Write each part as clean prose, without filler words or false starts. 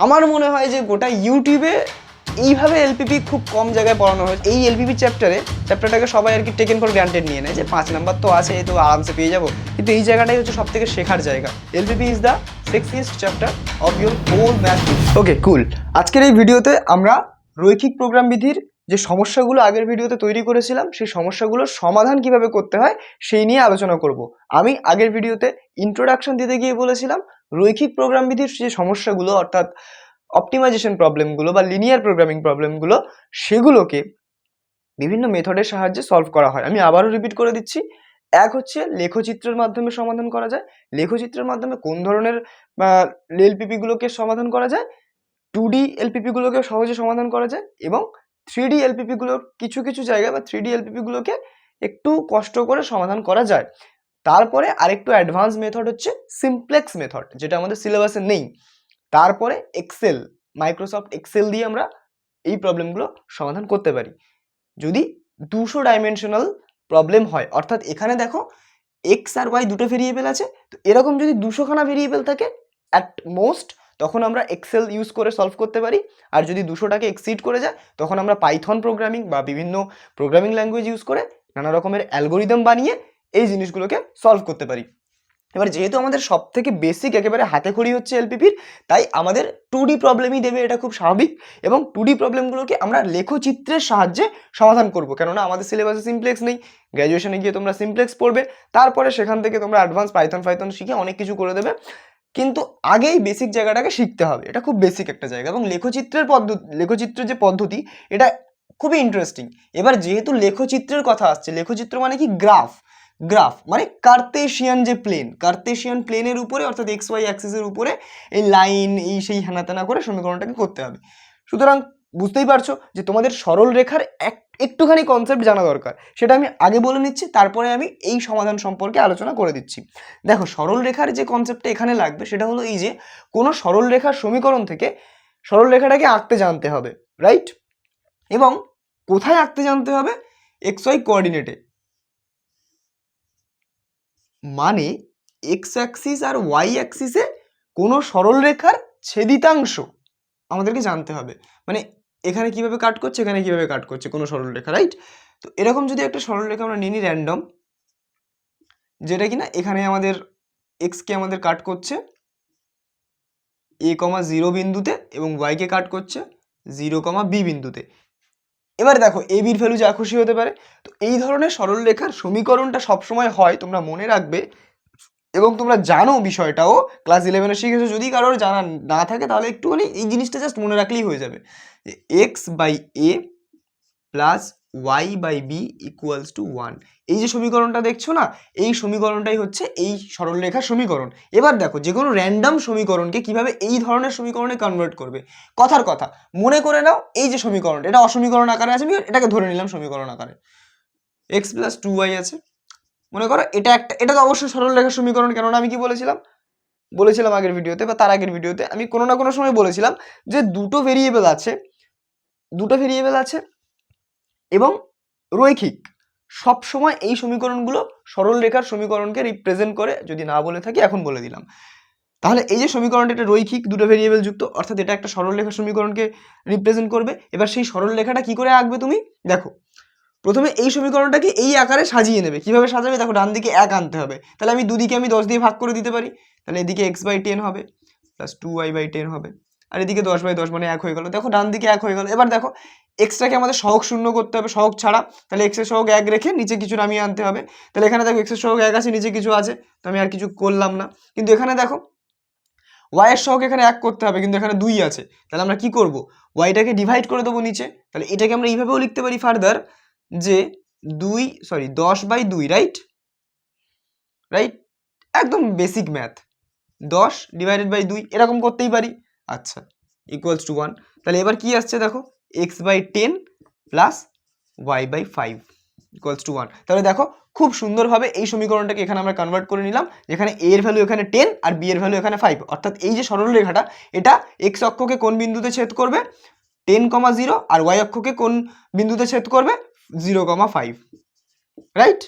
আমার মনে হয় যে গোটা ইউটিউবে এইভাবে এলপিপি খুব কম জায়গায় পড়ানো হয়। এই এলপিপি চ্যাপ্টারটাকে সবাই আর কি টেকেন ফর গ্রান্টেড নিয়ে নেয় যে 5 নাম্বার তো আছে, তো আরামসে পেয়ে যাবো, কিন্তু এই জায়গাটাই হচ্ছে সব থেকে শেখার জায়গা। LPP is the sexiest chapter of your whole math. Okay, cool. আজকের এই ভিডিওতে আমরা রৈখিক প্রোগ্রাম বিধির যে সমস্যাগুলো আগের ভিডিওতে তৈরি করেছিলাম, সেই সমস্যাগুলোর সমাধান কিভাবে করতে হয় সেই নিয়ে আলোচনা করব। আমি আগের ভিডিওতে ইন্ট্রোডাকশন দিতে গিয়ে বলেছিলাম রৈখিক প্রোগ্রাম বিধির যে সমস্যাগুলো, অর্থাৎ অপটিমাইজেশন প্রবলেমগুলো বা লিনিয়ার প্রোগ্রামিং প্রবলেমগুলো, সেগুলোকে বিভিন্ন মেথডের সাহায্যে সলভ করা হয়। আমি আবারও রিপিট করে দিচ্ছি। এক হচ্ছে লেখচিত্রের মাধ্যমে সমাধান করা যায়। লেখচিত্রের মাধ্যমে কোন ধরনের এলপিপিগুলোকে সমাধান করা যায়? 2D এলপিপিগুলোকে সহজে সমাধান করা যায়, এবং 3D এলপিপিগুলোর কিছু কিছু জায়গায় বা 3D এলপিপিগুলোকে একটু কষ্ট করে সমাধান করা যায়। তারপরে আরেকটু অ্যাডভান্স মেথড হচ্ছে সিমপ্লেক্স মেথড, যেটা আমাদের সিলেবাসে নেই। তারপরে এক্সেল, মাইক্রোসফট এক্সেল দিয়ে আমরা এই প্রবলেমগুলো সমাধান করতে পারি যদি 200 ডাইমেনশনাল প্রবলেম হয়। অর্থাৎ এখানে দেখো এক্স আর ওয়াই দুটো ভেরিয়েবল আছে, তো এরকম যদি 200খানা ভেরিয়েবল থাকে অ্যাট মোস্ট, তখন আমরা এক্সেল ইউজ করে সলভ করতে পারি। আর যদি 200টাকে এক্সিড করে যায়, তখন আমরা পাইথন প্রোগ্রামিং বা বিভিন্ন প্রোগ্রামিং ল্যাঙ্গুয়েজ ইউজ করে নানা রকমের অ্যালগোরিদম বানিয়ে এই জিনিসগুলোকে সলভ করতে পারি। এবার যেহেতু আমাদের সব থেকে বেসিক একেবারে হাতে খড়ি হচ্ছে এলপিপির, তাই আমাদের 2D প্রবলেমই দেবে, এটা খুব স্বাভাবিক। এবং 2D প্রবলেমগুলোকে আমরা লেখচিত্রের সাহায্যে সমাধান করব, কেননা আমাদের সিলেবাসে সিমপ্লেক্স নেই। গ্র্যাজুয়েশনে গিয়ে তোমরা সিমপ্লেক্স পড়বে, তারপরে সেখান থেকে তোমরা অ্যাডভান্স পাইথন শিখে অনেক কিছু করে দেবে, কিন্তু আগেই বেসিক জায়গাটাকে শিখতে হবে। এটা খুব বেসিক একটা জায়গা। এবং লেখচিত্রের যে পদ্ধতি, এটা খুবই ইন্টারেস্টিং। এবার যেহেতু লেখচিত্রের কথা আসছে, লেখচিত্র মানে কি? গ্রাফ মানে কার্তেশিয়ান যে প্লেন, কার্তেশিয়ান প্লেনের উপরে, অর্থাৎ এক্স ওয়াই অ্যাক্সিসের উপরে এই লাইন, এই সেই হেনাতেনা করে সমীকরণটাকে করতে হবে। সুতরাং বুঝতেই পারছো যে তোমাদের সরল রেখার একটুখানি কনসেপ্ট জানা দরকার। সেটা আমি আগে বলে নিচ্ছি, তারপরে আমি এই সমাধান সম্পর্কে আলোচনা করে দিচ্ছি। দেখো, সরল রেখার যে কনসেপ্টটা এখানে লাগবে সেটা হলো এই যে কোনো সরল রেখার সমীকরণ থেকে সরল রেখাটাকে আঁকতে জানতে হবে, রাইট? এবং কোথায় আঁকতে জানতে হবে? এক্স ওয়াই কোঅর্ডিনেটে, মানে এক্স অ্যাক্সিস আর ওয়াই অ্যাক্সিসে কোনো সরল রেখার ছেদিতাংশ আমাদেরকে জানতে হবে। মানে এখানে কিভাবে কাট করছে, এখানে কিভাবে কাট করছে কোনো সরল রেখা, রাইট? তো এরকম যদি একটা সরল রেখা আমরা নিয়ে নিই র্যান্ডম, যেটা কিনা এখানে আমাদের এক্সকে আমাদের কাট করছে a,0 বিন্দুতে, এবং ওয়াইকে কাট করছে 0,b বিন্দুতে। এবার দেখো এ বির ভ্যালু যা খুশি হতে পারে। তো এই ধরনের সরল রেখার সমীকরণটা সবসময় হয়, তোমরা মনে রাখবে, এবং তোমরা জানো বিষয়টাও, ক্লাস 11-এ শিখেছো। যদি কারোর জানা না থাকে তাহলে একটুখানি এই জিনিসটা জাস্ট মনে রাখলেই হয়ে যাবে, যে x by a plus y by b equals to 1। এই যে সমীকরণটা দেখছো না, এই সমীকরণটাই হচ্ছে এই সরলরেখার সমীকরণ। এবার দেখো যে কোনো র্যান্ডম সমীকরণকে কিভাবে এই ধরনের সমীকরণে কনভার্ট করবে। কথার কথা মনে করে নাও, এই যে সমীকরণটা, এটা অসমীকরণ আকারে আছে, আমি এটাকে ধরে নিলাম সমীকরণ আকারে। এক্স প্লাস 2y আছে, মনে করো এটা তো অবশ্যই সরলরেখার সমীকরণ। কেননা আমি কি বলেছিলাম আগের ভিডিওতে বা তার আগের ভিডিওতে আমি কোনো না কোনো সময় বলেছিলাম যে দুটো ভেরিয়েবল আছে এবং রৈখিক। সব সময় এই সমীকরণগুলো সরল রেখার সমীকরণকে রিপ্রেজেন্ট করে। যদি না বলে থাকি এখন বলে দিলাম। তাহলে এই যে সমীকরণটা, এটা রৈখিক, দুটো ভেরিয়েবল যুক্ত, অর্থাৎ এটা একটা সরল রেখার সমীকরণকে রিপ্রেজেন্ট করবে। এবার সেই সরল রেখাটা কি করে আঁকবে তুমি? দেখো, প্রথমে এই সমীকরণটাকে এই আকারে সাজিয়ে নেবে। কিভাবে সাজাবে? দেখো, ডান দিকে 1 আনতে হবে। তাহলে আমি দুদিকে আমি 10 দিয়ে ভাগ করে দিতে পারি। তাহলে এদিকে x/10 হবে প্লাস 2y/10 হবে, আর এদিকে 10/10 মানে 1 হয়ে গেল। দেখো ডান দিকে 1 হয়ে গেল। এবার দেখো এক্সটাকে আমাদের সহগ শূন্য করতে হবে, সহগ ছাড়া। তাহলে এক্স এর সহগ 1 রেখে নিচে কিছু নামিয়ে আনতে হবে। তাহলে এখানে দেখো এক্স এর সহগ 1 আছে, নিচে কিছু আছে, তো আমি আর কিছু করলাম না। কিন্তু এখানে দেখো ওয়াই এর সহগ এখানে 1 করতে হবে, কিন্তু এখানে 2 আছে। তাহলে আমরা কি করব? ওয়াইটাকে ডিভাইড করে দেবো নিচে। তাহলে এটাকে আমরা এইভাবেও লিখতে পারি ফার্দার, যে 10/2, রাইট? একদম বেসিক ম্যাথ। 10/2 এরকম করতেই পারি। আচ্ছা, ইকুয়ালস টু 1। তাহলে এবার কি আসছে দেখো, x/10 plus y/5 equals to 1। তাহলে দেখো খুব সুন্দরভাবে এই সমীকরণটাকে এখানে আমরা কনভার্ট করে নিলাম, যেখানে a এর ভ্যালু এখানে 10 আর b এর ভ্যালু এখানে 5। অর্থাৎ এই যে সরল রেখাটা, এটা x অক্ষকে কোন বিন্দুতে ছেদ করবে? 10,0, আর y অক্ষকে কোন বিন্দুতে ছেদ করবে? 0,5, রাইট?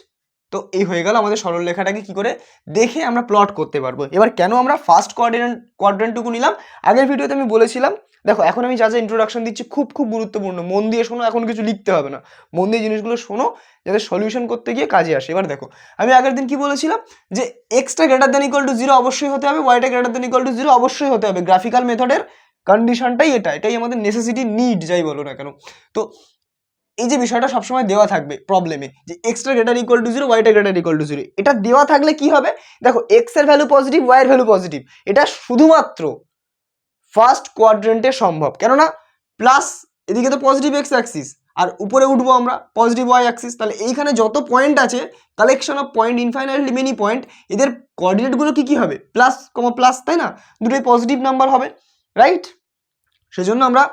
তো এই হয়ে গেল আমাদের সরলরেখাটাকে কি করে দেখে আমরা প্লট করতে পারবো। এবার কেন আমরা ফার্স্ট কোয়াড্রেন্টটুকু নিলাম, আগের ভিডিওতে আমি বলেছিলাম। দেখো এখন আমি যা যা ইন্ট্রোডাকশন দিচ্ছি খুব খুব গুরুত্বপূর্ণ, মন দিয়ে শোনো, এখন কিছু লিখতে হবে না, মন দিয়ে জিনিসগুলো শোনো যাতে সলিউশন করতে গিয়ে কাজে আসে। এবার দেখো আমি আগের দিন কি বলেছিলাম যে এক্সটা গ্রেটার দেন ইকুয়াল টু 0 অবশ্যই হতে হবে, ওয়াইটা গ্রেটার দেন ইকুয়াল টু 0 অবশ্যই হতে হবে। গ্রাফিক্যাল মেথডের কন্ডিশনটাই এটাই আমাদের নেসেসিটি, নিড যাই বলো না কেন। তো এই যে বিষয়টা সবসময় দেওয়া থাকবে প্রবলেমে যে এক্সটা গ্রেটার ইকুয়াল টু 0, ওয়াইটা গ্রেটার ইকুয়াল টু 0, এটা দেওয়া থাকলে কি হবে, দেখো এক্স এর ভ্যালু পজিটিভ, ওয়াই এর ভ্যালু পজিটিভ, এটা শুধুমাত্র ফার্স্ট কোয়াড্রেন্টে সম্ভব। কেননা প্লাস এদিকে তো পজিটিভ এক্স অ্যাক্সিস, আর উপরে উঠবো আমরা পজিটিভ ওয়াই অ্যাক্সিস, তাহলে এইখানে যত পয়েন্ট আছে collection of point, infinitely many point, এদের কোঅর্ডিনেটগুলো কি হবে, প্লাস কমা প্লাস, তাই না, দুটোই পজিটিভ নাম্বার হবে, রাইট। সেজন্য আমরা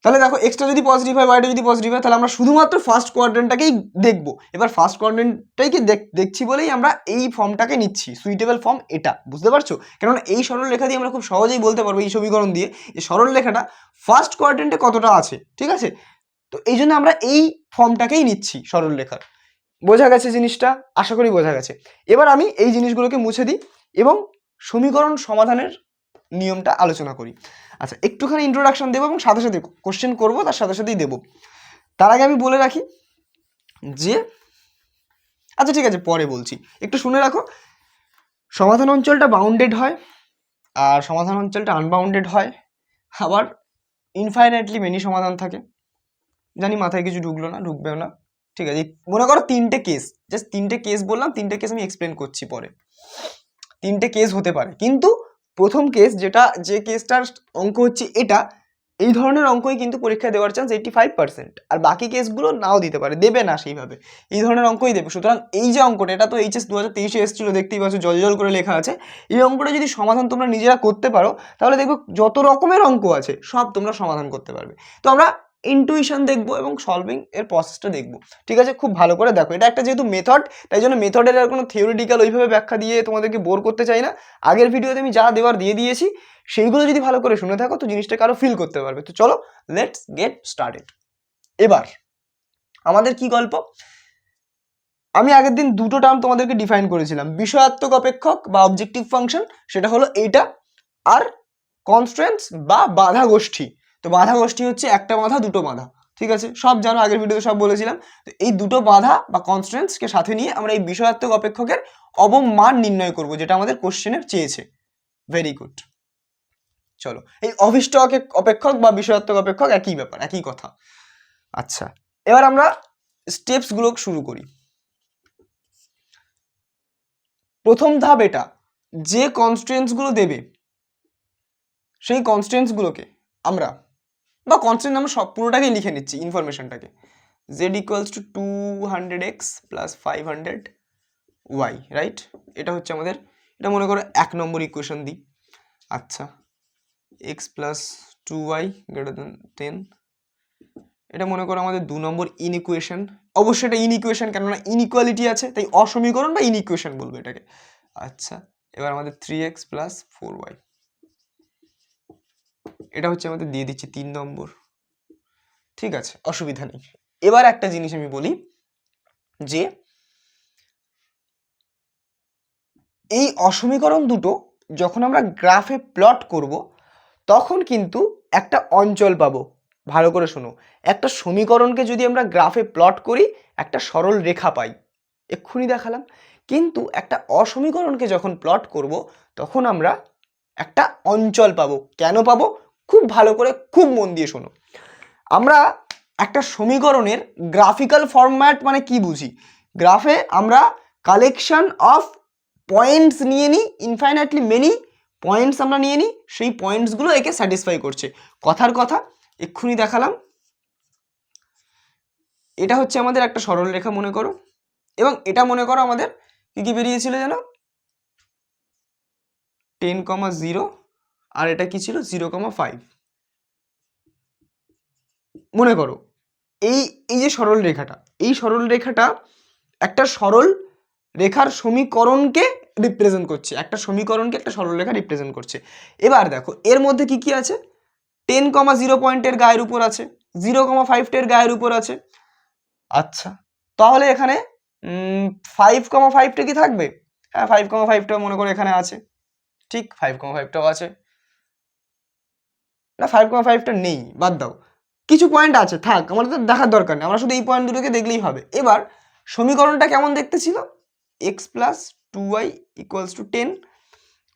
তাহলে দেখো এক্সটা যদি পজিটিভ হয়, ওয়াইটা যদি পজিটিভ হয়, তাহলে আমরা শুধুমাত্র ফার্স্ট কোয়াড্রেন্টটাকেই দেখবো। এবার ফার্স্ট কোয়াড্রেন্টটাকে দেখছি বলেই আমরা এই ফর্মটাকে নিচ্ছি, সুইটেবল ফর্ম এটা, বুঝতে পারছো? কেননা এই সরল রেখা দিয়ে আমরা খুব সহজেই বলতে পারবো, এই সমীকরণ দিয়ে, যে সরল রেখাটা ফার্স্ট কোয়াড্রেন্টে কতটা আছে, ঠিক আছে। তো এই জন্য আমরা এই ফর্মটাকেই নিচ্ছি সরল রেখার। বোঝা গেছে জিনিসটা? আশা করি বোঝা গেছে। এবার আমি এই জিনিসগুলোকে মুছে দিই এবং সমীকরণ সমাধানের নিয়মটা আলোচনা করি। আচ্ছা, একটুখানি ইন্ট্রোডাকশন দেবো এবং সাথে সাথে কোশ্চেন করবো, তার সাথে সাথেই দেবো। তার আগে আমি বলে রাখি যে, আচ্ছা ঠিক আছে পরে বলছি, একটু শুনে রাখো। সমাধান অঞ্চলটা বাউন্ডেড হয়, আর সমাধান অঞ্চলটা আনবাউন্ডেড হয়, আবার ইনফাইনাইটলি মেনি সমাধান থাকে। জানি মাথায় কিছু ঢুকলো না, ঢুকবেও না, ঠিক আছে। মনে করো তিনটে কেস, জাস্ট তিনটে কেস বললাম, তিনটে কেস আমি এক্সপ্লেন করছি পরে। তিনটে কেস হতে পারে, কিন্তু প্রথম কেস যে কেসটার অঙ্ক হচ্ছে এটা, এই ধরনের অঙ্কই কিন্তু পরীক্ষায় দেওয়ার চান্স 85%, আর বাকি কেসগুলো নাও দিতে পারে, দেবে না সেইভাবে, এই ধরনের অঙ্কই দেবে। সুতরাং এই যে অঙ্কটা, এটা তো এইচএস 2023-এ এসেছিল, দেখতেই পাচ্ছ জল জল করে লেখা আছে। এই অঙ্কটা যদি সমাধান তোমরা নিজেরা করতে পারো, তাহলে দেখবে যত রকমের অঙ্ক আছে সব তোমরা সমাধান করতে পারবে। তো আমরা ইনটুইশন দেখবো এবং সলভিং এর প্রসেসটা দেখবো, ঠিক আছে। খুব ভালো করে দেখো, এটা একটা যেহেতু মেথড, তাই জন্য মেথডের আর কোনো থিওরিটিক্যাল ওইভাবে ব্যাখ্যা দিয়ে তোমাদেরকে বোর করতে চাই না। আগের ভিডিওতে আমি যা দেওয়ার দিয়ে দিয়েছি, সেইগুলো যদি ভালো করে শুনে থাকো তো জিনিসটাকে আরো ফিল করতে পারবে। তো চলো লেটস গেট স্টার্টেড। এবার আমাদের কি গল্প, আমি আগের দিন দুটো টার্ম তোমাদেরকে ডিফাইন করেছিলাম, বিষয়াত্মক অপেক্ষক বা অবজেক্টিভ ফাংশন, সেটা হলো এইটা, আর কনস্ট্রেন্টস বা বাধা গোষ্ঠী। তো বাধা গোষ্ঠী হচ্ছে একটা বাধা দুটো বাধা, ঠিক আছে, সব জানো, আগের ভিডিওতে সব বলেছিলাম। তো এই দুটো বাধা বা কনস্ট্রেন্টসকে সাথে নিয়ে আমরা এই বিষয়াত্মক অপেক্ষকের অবমান নির্ণয় করব, যেটা আমাদের কোশ্চেনের চেয়েছে। Very good. চলো, এই অভিষ্ট অপেক্ষক বা বিষয়াত্মক অপেক্ষক একই ব্যাপার, একই কথা। আচ্ছা, এবার আমরা স্টেপস গুলো শুরু করি। প্রথম ধাপ এটা, যে কনস্ট্রেন্টস গুলো দেবে সেই কনস্ট্রেন্টস গুলোকে আমরা, বা কনস্ট্রেন্ট আমরা সব পুরোটাকেই লিখে নিচ্ছি ইনফরমেশনটাকে, z equals to 200x plus 500y, right. এটা হচ্ছে আমাদের, এটা মনে করো 1 নম্বর ইকুয়েশন দিই। আচ্ছা, x plus 2y greater than 10, এটা মনে করো আমাদের 2 নম্বর ইনইকুয়েশন। অবশ্যই এটা ইনইকুয়েশন, কেননা ইনইকুয়ালিটি আছে, তাই অসমীকরণ বা ইনইকুয়েশন বলবো এটাকে। আচ্ছা, এবার আমাদের 3x প্লাস 4y, এটা হচ্ছে আমাদের দিয়ে দিচ্ছি 3 নম্বর, ঠিক আছে, অসুবিধা নেই। এবার একটা জিনিস আমি বলি, যে এই অসমীকরণ দুটো যখন আমরা গ্রাফে প্লট করব, তখন কিন্তু একটা অঞ্চল পাবো। ভালো করে শোনো, একটা সমীকরণকে যদি আমরা গ্রাফে প্লট করি, একটা সরল রেখা পাই, এক্ষুনি দেখালাম। কিন্তু একটা অসমীকরণকে যখন প্লট করব, তখন আমরা একটা অঞ্চল পাবো। কেন পাবো? খুব ভালো করে, খুব মন দিয়ে শোনো। আমরা একটা সমীকরণের গ্রাফিক্যাল ফরম্যাট মানে কি বুঝি? গ্রাফে আমরা কালেকশন অফ পয়েন্টস নিয়ে নিই, ইনফাইনাইটলি মেনি পয়েন্টস আমরা নিয়ে নিই, সেই পয়েন্টসগুলো একে স্যাটিসফাই করছে। কথার কথা এক্ষুনি দেখালাম। এটা হচ্ছে আমাদের একটা সরল রেখা মনে করো, এবং এটা মনে করো আমাদের কি কি বেরিয়েছিল যেন, 10,0, আর এটা কি ছিল 0,5 মনে করো। এই যে সরল রেখাটা, এই সরল রেখাটা একটা সরল রেখার সমীকরণকে রিপ্রেজেন্ট করছে, একটা সমীকরণকে একটা সরল রেখা রিপ্রেজেন্ট করছে। এবার দেখো এর মধ্যে কি কি আছে, 10,0 পয়েন্টের গায়ের উপর আছে, 0,5 এর গায়ের উপর আছে। আচ্ছা, তাহলে এখানে 5,5টা কি থাকবে? হ্যাঁ 5,5টা মনে করো এখানে আছে, ঠিক 5,5টাও আছে না, 5,5টা নেই, বাদ দাও, কিছু পয়েন্ট আছে, থাক, আমাদের তো দেখার দরকার নেই, আমরা শুধু এই পয়েন্ট দুটোকে দেখলেই হবে। এবার সমীকরণটা কেমন দেখতে ছিল? x plus 2y equals to 10।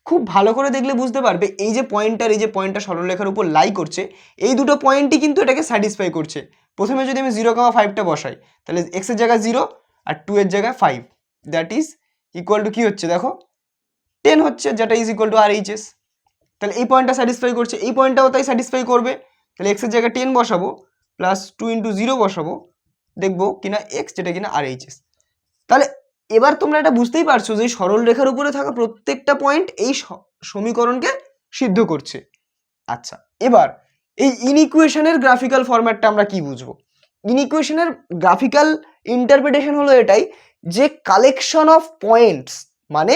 খুব ভালো করে দেখলে বুঝতে পারবে এই যে পয়েন্টটা সরলরেখার উপর লাই করছে, এই দুটো পয়েন্টই কিন্তু এটাকে স্যাটিসফাই করছে। প্রথমে যদি আমি 0,5টা বসাই, তাহলে x এর জায়গায় 0 আর 2 এর জায়গায় 5, দ্যাট ইজ ইকুয়াল টু কি হচ্ছে দেখো 10 হচ্ছে, যেটা ইজ ইকুয়াল টু RHS। তাহলে এই পয়েন্টটা স্যাটিসফাই করছে, এই পয়েন্টটাও তাই স্যাটিসফাই করবে। তাহলে x এর জায়গায় 10 বসাবো প্লাস 2 ইন্টু 0 বসাবো, দেখবো কিনা x, যেটা কিনা RHS। তাহলে এবার তোমরা এটা বুঝতেই পারছো যে সরল রেখার উপরে থাকা প্রত্যেকটা পয়েন্ট এই সমীকরণকে সিদ্ধ করছে। আচ্ছা, এবার এই ইনইকুয়েশনের গ্রাফিক্যাল ফরম্যাটটা আমরা কি বুঝবো? ইনইকুয়েশনের গ্রাফিক্যাল ইন্টারপ্রিটেশন হলো এটাই যে কালেকশন অফ পয়েন্টস, মানে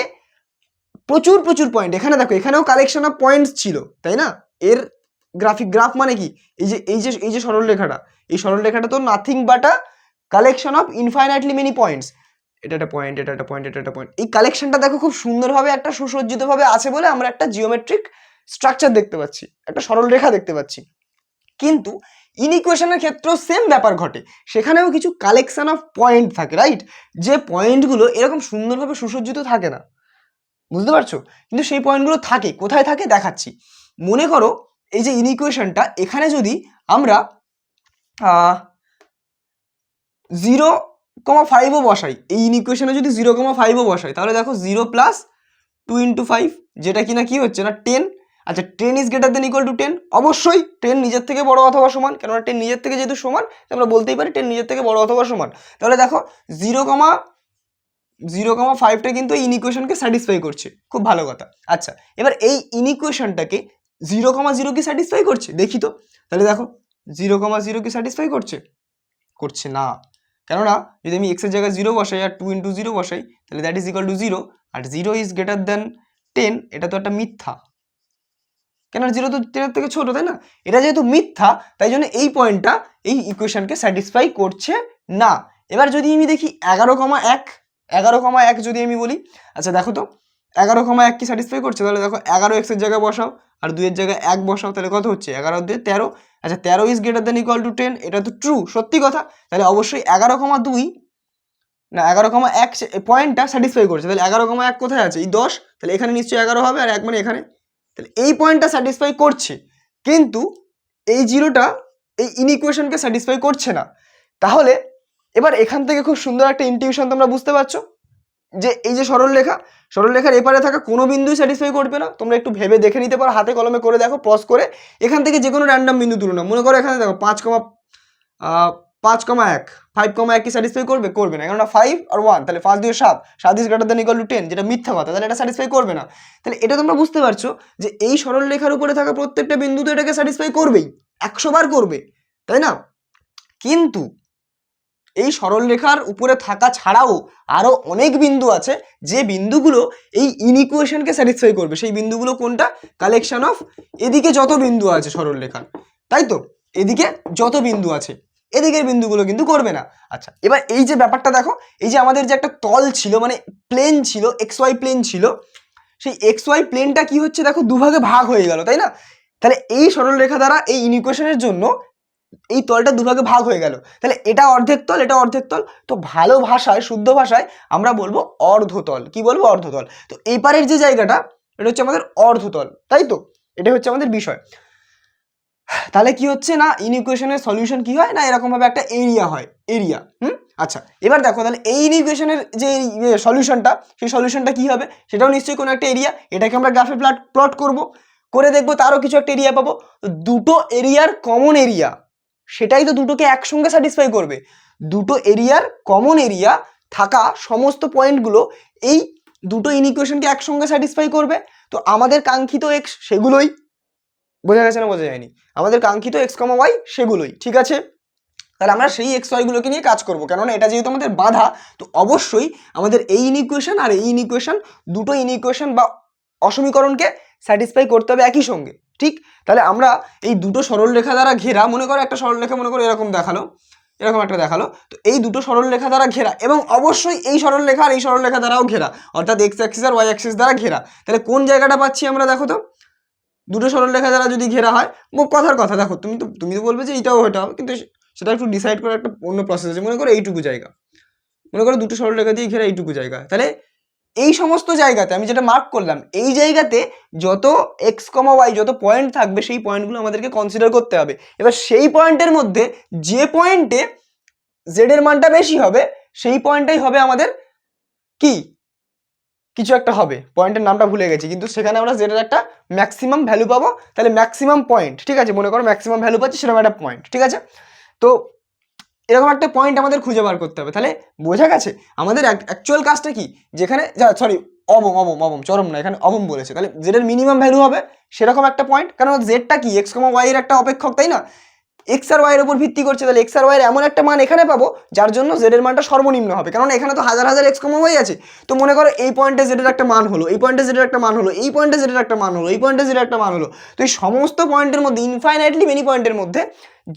প্রচুর প্রচুর পয়েন্ট, এখানে দেখো এখানেও কালেকশন অফ পয়েন্টস ছিল, তাই না? এর গ্রাফ মানে কি? এই যে সরল রেখাটা, এই সরল রেখাটা তো nothing but a collection of infinitely many points. এটা একটা পয়েন্ট, এটা একটা পয়েন্ট, এটা একটা পয়েন্ট। এই কালেকশনটা দেখো খুব সুন্দরভাবে একটা সুসজ্জিতভাবে আছে বলে আমরা একটা জিওমেট্রিক স্ট্রাকচার দেখতে পাচ্ছি, একটা সরল রেখা দেখতে পাচ্ছি। কিন্তু ইনইকুয়েশনের ক্ষেত্রেও সেম ব্যাপার ঘটে, সেখানেও কিছু কালেকশন অফ পয়েন্ট থাকে, রাইট? যে পয়েন্টগুলো এরকম সুন্দরভাবে সুসজ্জিত থাকে না, বুঝতে পারছো? কিন্তু সেই পয়েন্টগুলো থাকে, কোথায় থাকে দেখাচ্ছি। মনে করো এই যে ইনইকুয়েশনটা, এখানে যদি আমরা 0,5ও বসাই, এই ইনইকুয়েশনে যদি 0,5ও বসাই, তাহলে দেখো 0 প্লাস 2 ইন্টু 5, যেটা কিনা কি হচ্ছে না 10। আচ্ছা, 10 is greater than equal to 10, অবশ্যই 10 নিজের থেকে বড় অথবা সমান, কেননা 10 নিজের থেকে যেহেতু সমান, আমরা বলতেই পারি 10 নিজের থেকে বড় অথবা সমান। তাহলে দেখো 0,5টা কিন্তু এই ইনইকুয়েশনকে স্যাটিসফাই করছে, খুব ভালো কথা। আচ্ছা, এবার এই ইনইকুয়েশনটাকে 0,0 কি স্যাটিসফাই করছে দেখি তো। তাহলে দেখো 0,0 কি স্যাটিসফাই করছে? করছে না, কেননা যদি আমি x এর জায়গায় 0 বসাই আর 2 ইন্টু 0 বসাই, তাহলে দ্যাট ইজ ইকুয়াল টু 0, আর 0 ইজ গ্রেটার দেন 10, এটা তো একটা মিথ্যা, কেননা 0 তো 10 এর থেকে ছোট, তাই না? এটা যেহেতু মিথ্যা, তাই জন্য এই পয়েন্টটা এই ইকুয়েশনকে স্যাটিসফাই করছে না। এবার যদি আমি দেখি 11,1 যদি আমি বলি, আচ্ছা দেখো তো 11,1 কি স্যাটিসফাই করছে? তাহলে দেখো 11 x এর জায়গায় বসাও আর 2 এর জায়গায় 1 বসাও, তাহলে কত হচ্ছে? 11 দিয়ে 13। আচ্ছা, 13 is greater than equal to 10, এটা তো ট্রু, সত্যি কথা। তাহলে অবশ্যই 11,2 না 11,1 পয়েন্টটা স্যাটিসফাই করছে। তাহলে 11,1 কোথায় আছে? এই 10, তাহলে এখানে নিশ্চয়ই 11 হবে, আর 1 মানে এখানে, তাহলে এই পয়েন্টটা স্যাটিসফাই করছে, কিন্তু এই জিরোটা এই ইনইকুয়েশনকে স্যাটিসফাই করছে না। তাহলে এবার এখান থেকে খুব সুন্দর একটা ইনটিউশন তোমরা বুঝতে পারছো যে এই যে সরলরেখার এপারে থাকা কোনো বিন্দুই স্যাটিসফাই করবে না। তোমরা একটু ভেবে দেখে নিতে পারো, হাতে কলমে করে দেখো, পজ করে এখান থেকে যে কোনো র্যান্ডম বিন্দু তুলো না। মনে করো এখানে দেখো 5,1 5,1 কি স্যাটিসফাই করবে? করবে না, কেননা 5 আর 1, তাহলে 5 দিয়ে 7, 7 is greater than equal to 10, যেটা মিথ্যা কথা, তাহলে এটা স্যাটিসফাই করবে না। তাহলে এটা তোমরা বুঝতে পারছো যে এই সরল রেখার উপরে থাকা প্রত্যেকটা বিন্দু তো এটাকে স্যাটিসফাই করবেই, 100 বার করবে, তাই না? কিন্তু এই সরল রেখার উপরে থাকা ছাড়াও আরো অনেক বিন্দু আছে যে বিন্দুগুলো এই ইনইকুয়েশনকে স্যাটিসফাই করবে। সেই বিন্দুগুলো কোনটা? কালেকশন অফ এদিকে যত বিন্দু আছে সরল রেখার, তাই তো? এদিকে যত বিন্দু আছে, এদিকের বিন্দুগুলো কিন্তু করবে না। আচ্ছা, এবার এই যে ব্যাপারটা দেখো, এই যে আমাদের যে একটা তল ছিল, মানে প্লেন ছিল, XY প্লেন ছিল, সেই XY প্লেনটা কি হচ্ছে দেখো, দুভাগে ভাগ হয়ে গেল, তাই না? তাহলে এই সরল রেখা দ্বারা এই ইনইকুয়েশনের জন্য এই তলটা দুভাগে ভাগ হয়ে গেল, তাহলে এটা অর্ধেক তল, এটা অর্ধেক তল। তো ভালো ভাষায়, শুদ্ধ ভাষায় আমরা বলবো অর্ধতল। কি বলবো? অর্ধতল। তো এই পারের যে জায়গাটা, এটা হচ্ছে আমাদের অর্ধতল, তাই তো? এটা হচ্ছে আমাদের বিষয়। তাহলে কি হচ্ছে না, ইনইকুয়েশনের সলিউশন কি হয় না, এরকম ভাবে একটা এরিয়া হয়, এরিয়া। আচ্ছা, এবার দেখো তাহলে এই ইনইকুয়েশনের যে সলিউশনটা, সেই সলিউশনটা কি হবে? সেটাও নিশ্চয়ই কোনো একটা এরিয়া। এটাকে আমরা গ্রাফে প্লট করব, করে দেখবো তারও কিছু একটা এরিয়া পাবো। দুটো এরিয়ার কমন এরিয়া, সেটাই তো দুটোকে একসঙ্গে স্যাটিসফাই করবে। দুটো এরিয়ার কমন এরিয়া থাকা সমস্ত পয়েন্টগুলো এই দুটো ইনইকুয়েশনকে একসঙ্গে স্যাটিসফাই করবে। তো আমাদের কাঙ্ক্ষিত এক্স সেগুলোই, বোঝা গেছে না বোঝা যায়নি? আমাদের কাঙ্ক্ষিত এক্স কমা ওয়াই সেগুলোই, ঠিক আছে? তাহলে আমরা সেই এক্স ওয়াইগুলোকে নিয়ে কাজ করবো, কেননা এটা যেহেতু আমাদের বাধা, তো অবশ্যই আমাদের এই ইনইকুয়েশন আর এই ইনইকুয়েশন, দুটো ইনইকুয়েশন বা অসমীকরণকে স্যাটিসফাই করতে হবে একই সঙ্গে, ঠিক? তাহলে আমরা এই দুটো সরল রেখা দ্বারা ঘেরা, মনে করো একটা সরল রেখা মনে করো এরকম দেখালো, এরকম একটা দেখালো। তো এই দুটো সরলরেখা দ্বারা ঘেরা, এবং অবশ্যই এই সরলরেখা আর এই সরলরেখা দ্বারাও ঘেরা, অর্থাৎ এক্স অ্যাক্সিস আর ওয়াই অ্যাক্সিস দ্বারা ঘেরা। তাহলে কোন জায়গাটা পাচ্ছি আমরা, দেখো তো, দুটো সরলরেখা দ্বারা যদি ঘেরা হয়, কথার কথা, দেখো তুমি তো বলবে যে এইটাও ওটা হবে, কিন্তু সেটা একটু ডিসাইড করার একটা অন্য প্রসেস আছে। মনে করো এইটুকু জায়গা, মনে করো দুটো সরলরেখা দিয়ে ঘেরা এইটুকু জায়গা, তাহলে এই সমস্ত জায়গাতে আমি যেটা মার্ক করলাম, এই জায়গাতে যত এক্স কমা ওয়াই যত পয়েন্ট থাকবে সেই পয়েন্টগুলো আমাদেরকে কনসিডার করতে হবে। এবার সেই পয়েন্টের মধ্যে যে পয়েন্টে জেড এর মানটা বেশি হবে সেই পয়েন্টটাই হবে আমাদের কি, কিছু একটা হবে, পয়েন্টের নামটা ভুলে গেছি, কিন্তু সেখানে আমরা জেড এর একটা ম্যাক্সিমাম ভ্যালু পাবো। তাহলে ম্যাক্সিমাম পয়েন্ট, ঠিক আছে, মনে করো ম্যাক্সিমাম ভ্যালু পাচ্ছি, সেরকম একটা পয়েন্ট, ঠিক আছে। তো এরকম একটা পয়েন্ট আমাদের খুঁজে বার করতে হবে। তাহলে বোঝা গেছে আমাদের অ্যাকচুয়াল কাজটা কি, যেখানে সরি অবম চরম না, এখানে অবম বলেছে, তাহলে জেড এর মিনিমাম ভ্যালু হবে সেরকম একটা পয়েন্ট। কারণ জেডটা কি, এক্স কমা ওয়াই এর একটা অপেক্ষক, তাই না, এক্স আর ওয়াই এর উপর ভিত্তি করছে। তাহলে এক্স আর ওয়াই এর এমন একটা মান এখানে পাবো যার জন্য জেড এর মানটা সর্বনিম্ন হবে, কারণ এখানে তো হাজার হাজার এক্স কমা ওয়াই আছে। তো মনে করো এই পয়েন্টে জেড এর একটা মান হলো, এই পয়েন্টে জেড এর একটা মান হলো, এই পয়েন্টে জেড এর একটা মান হলো, এই পয়েন্টে জেড এর একটা মান হলো। তো এই সমস্ত পয়েন্টের মধ্যে, ইনফাইনাইটলি মেনি পয়েন্টের মধ্যে,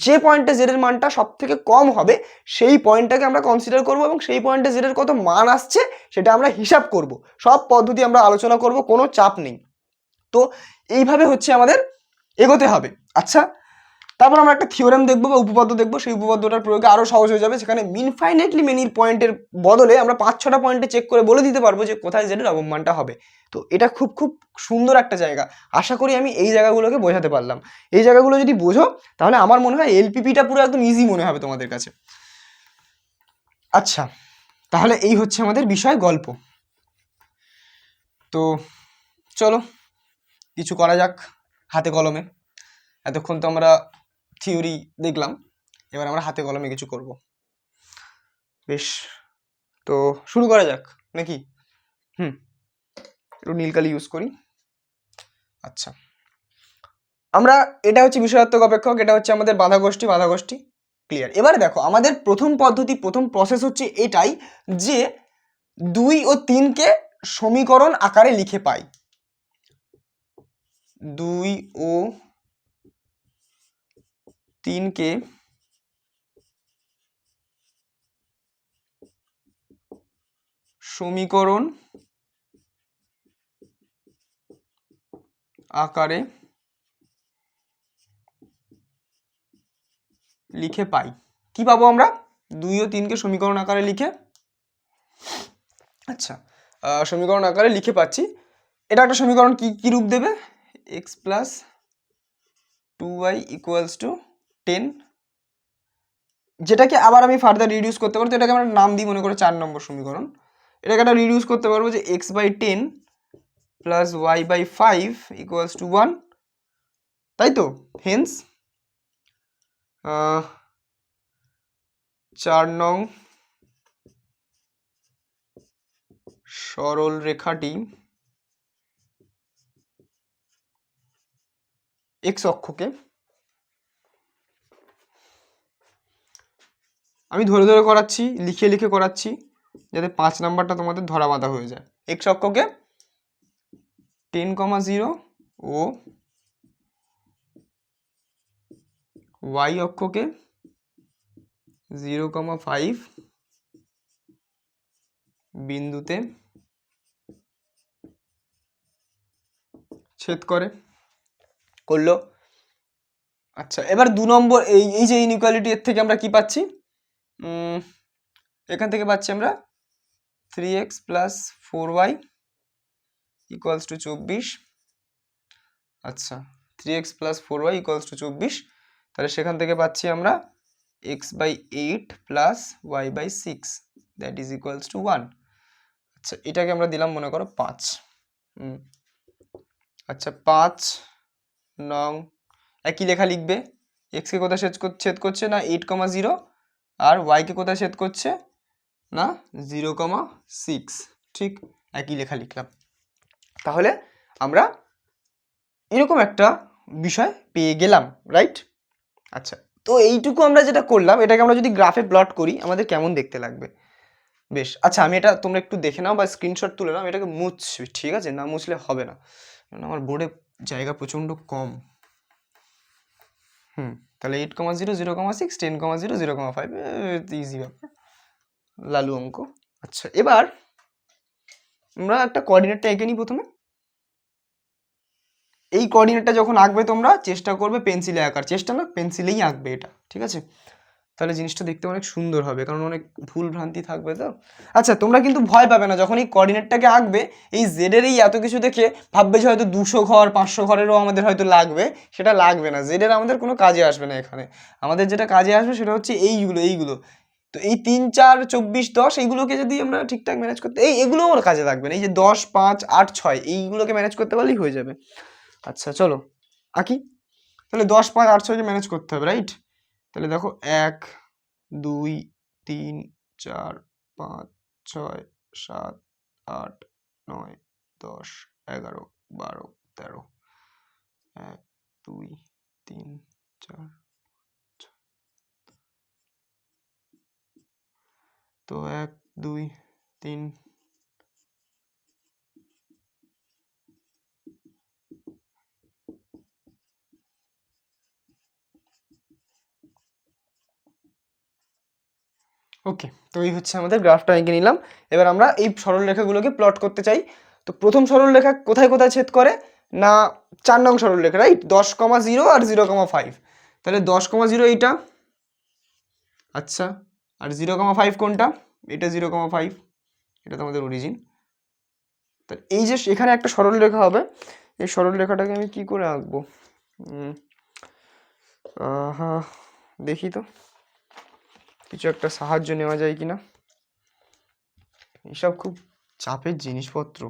যে পয়েন্টে জেড এর মানটা সব থেকে কম হবে সেই পয়েন্টটাকে আমরা কনসিডার করব, এবং সেই পয়েন্টে জেড এর কত মান আসছে সেটা আমরা হিসাব করব। সব পদ্ধতি আমরা আলোচনা করব, কোনো চাপ নেই। তো এইভাবে হচ্ছে আমাদের এগোতে হবে। আচ্ছা, তারপর আমরা একটা থিওরেম দেখবো বা উপপাদ্য দেখবো, সেই উপপাদ্যটার প্রয়োগে আরো সহজ হয়ে যাবে। সেখানে ইনফাইনাইটলি মেনির পয়েন্টের বদলে আমরা 5-6টা পয়েন্টে চেক করে বলে দিতে পারবো যে কোথায় জেড এর অবমানটা হবে। তো এটা খুব খুব সুন্দর একটা জায়গা। আশা করি আমি এই জায়গাগুলোকে বোঝাতে পারলাম। এই জায়গাগুলো যদি বোঝো তাহলে আমার মনে হয় এলপিপিটা পুরো একদম ইজি মনে হবে তোমাদের কাছে। আচ্ছা, তাহলে এই হচ্ছে আমাদের বিষয় গল্প। তো চলো কিছু করা যাক হাতে কলমে। এতক্ষণ তো আমরা থিওরি দেখলাম, এবার আমরা হাতে কলমে কিছু করব। বেশ, তো শুরু করা যাক নাকি? একটু নীলকালি ইউজ করি। আচ্ছা, আমরা, এটা হচ্ছে বিষয়াত্মক অপেক্ষক, এটা হচ্ছে আমাদের বাধা গোষ্ঠী ক্লিয়ার। এবারে দেখো আমাদের প্রথম পদ্ধতি, প্রথম প্রসেস হচ্ছে এটাই যে 2 ও 3কে সমীকরণ আকারে লিখে পাই। 2 ও 3কে সমীকরণ আকারে লিখে পাই। কি পাবো আমরা 2 ও 3কে সমীকরণ আকারে লিখে? আচ্ছা, সমীকরণ আকারে লিখে পাচ্ছি। এটা একটা সমীকরণ কি রূপ দেবে, x plus 2y equals to 10, যেটাকে আবার আমি ফার্দার রিডিউস করতে পারবো। তো এটাকে আমরা নাম দিই মনে করে 4 নম্বর সমীকরণ। এটাকে একটা রিডিউস করতে পারবো যে x/10 plus y/5 equals to 1, তাই তো। হেন্স 4 নং সরল রেখাটি এক্স অক্ষকে, আমি ধরে ধরে করাচ্ছি, লিখে লিখে করাচ্ছি, যাতে 5 নাম্বারটা তোমাদের ধরা বাঁধা হয়ে যায়। এক্স অক্ষকে 10,0 ও ওয়াই অক্ষকে 0,5 বিন্দুতে ছেদ করলো। আচ্ছা, এবার 2 নম্বর, এই যে ইনইকুয়ালিটি, এর থেকে আমরা কি পাচ্ছি, এখান থেকে পাচ্ছি আমরা 3x plus 4y equals to 24। আচ্ছা, 3x plus 4y equals to 24, তাহলে সেখান থেকে পাচ্ছি আমরা x/8 plus y/6 that is equals to 1। আচ্ছা, এটাকে আমরা দিলাম মনে করো 5। আচ্ছা, 5 নং একই লেখা লিখবে। এক্স কে কোথায় ছেদ করছে না 8,0, আর ওয়াই কে কোথায় ছেদ করছে না 0,6, ঠিক একই লেখা লিখলাম। তাহলে আমরা এরকম একটা বিষয় পেয়ে গেলাম, রাইট? আচ্ছা, তো এইটুকু আমরা যেটা করলাম, এটাকে আমরা যদি গ্রাফে প্লট করি আমাদের কেমন দেখতে লাগবে। বেশ, আচ্ছা, আমি এটা তোমরা একটু দেখে নাও বা স্ক্রিনশট তুলে নাও। এটাকে মুছছি, ঠিক আছে, না মুছলে হবে না, কারণ আমার বোর্ডে জায়গা প্রচণ্ড কম। তাহলে 8,0 0,6 10,0 0,5 ইজি ব্যাপার, লালু অঙ্ক। আচ্ছা এবার আমরা একটা কোঅর্ডিনেটটা এঁকে নিই প্রথমে। এই কোঅর্ডিনেটটা যখন আঁকবে তোমরা চেষ্টা করবে পেন্সিলে আঁকার, চেষ্টা না পেন্সিলেই আঁকবে এটা, ঠিক আছে? তাহলে জিনিসটা দেখতে অনেক সুন্দর হবে, কারণ অনেক ভুল ভ্রান্তি থাকবে তো। আচ্ছা তোমরা কিন্তু ভয় পাবে না যখন এই কোঅর্ডিনেটটাকে আঁকবে, এই জেডের এই এত কিছু দেখে ভাববে যে হয়তো 200 ঘর 500 ঘরেরও আমাদের হয়তো লাগবে, সেটা লাগবে না। জেডের আমাদের কোনো কাজে আসবে না এখানে, আমাদের যেটা কাজে আসবে সেটা হচ্ছে এইগুলো। তো এই 3 4 24 10 এইগুলোকে যদি আমরা ঠিকঠাক ম্যানেজ করতে, এগুলো আমার কাজে লাগবে না, এই যে 10 5 8 6 এইগুলোকে ম্যানেজ করতে পারলেই হয়ে যাবে। আচ্ছা চলো আঁকি। তাহলে 10 5 8 6কে ম্যানেজ করতে হবে, রাইট? তাহলে দেখো 1 2 3 4 5 6 7 8 9 10 11 12 13 1 2 3 4 তো 1 2 3 ওকে। তো এই হচ্ছে আমাদের গ্রাফটা এঁকে নিলাম। এবার আমরা এই সরলরেখাগুলোকে প্লট করতে চাই। তো প্রথম সরলরেখা কোথায় কোথায় ছেদ করে না 4 নং সরলরেখা, রাইট? 10,0 আর 0,5। তাহলে 10,0 এইটা, আচ্ছা, আর 0,5 কোনটা? এটা 0,5, এটা তো আমাদের অরিজিন। তাহলে এই যে এখানে একটা সরলরেখা হবে, এই সরলরেখাটাকে আমি কি করে আঁকবো? দেখি তো কিছু একটা সাহায্য নেওয়া যায় কিনা। এসব খুব চাপের জিনিসপত্র।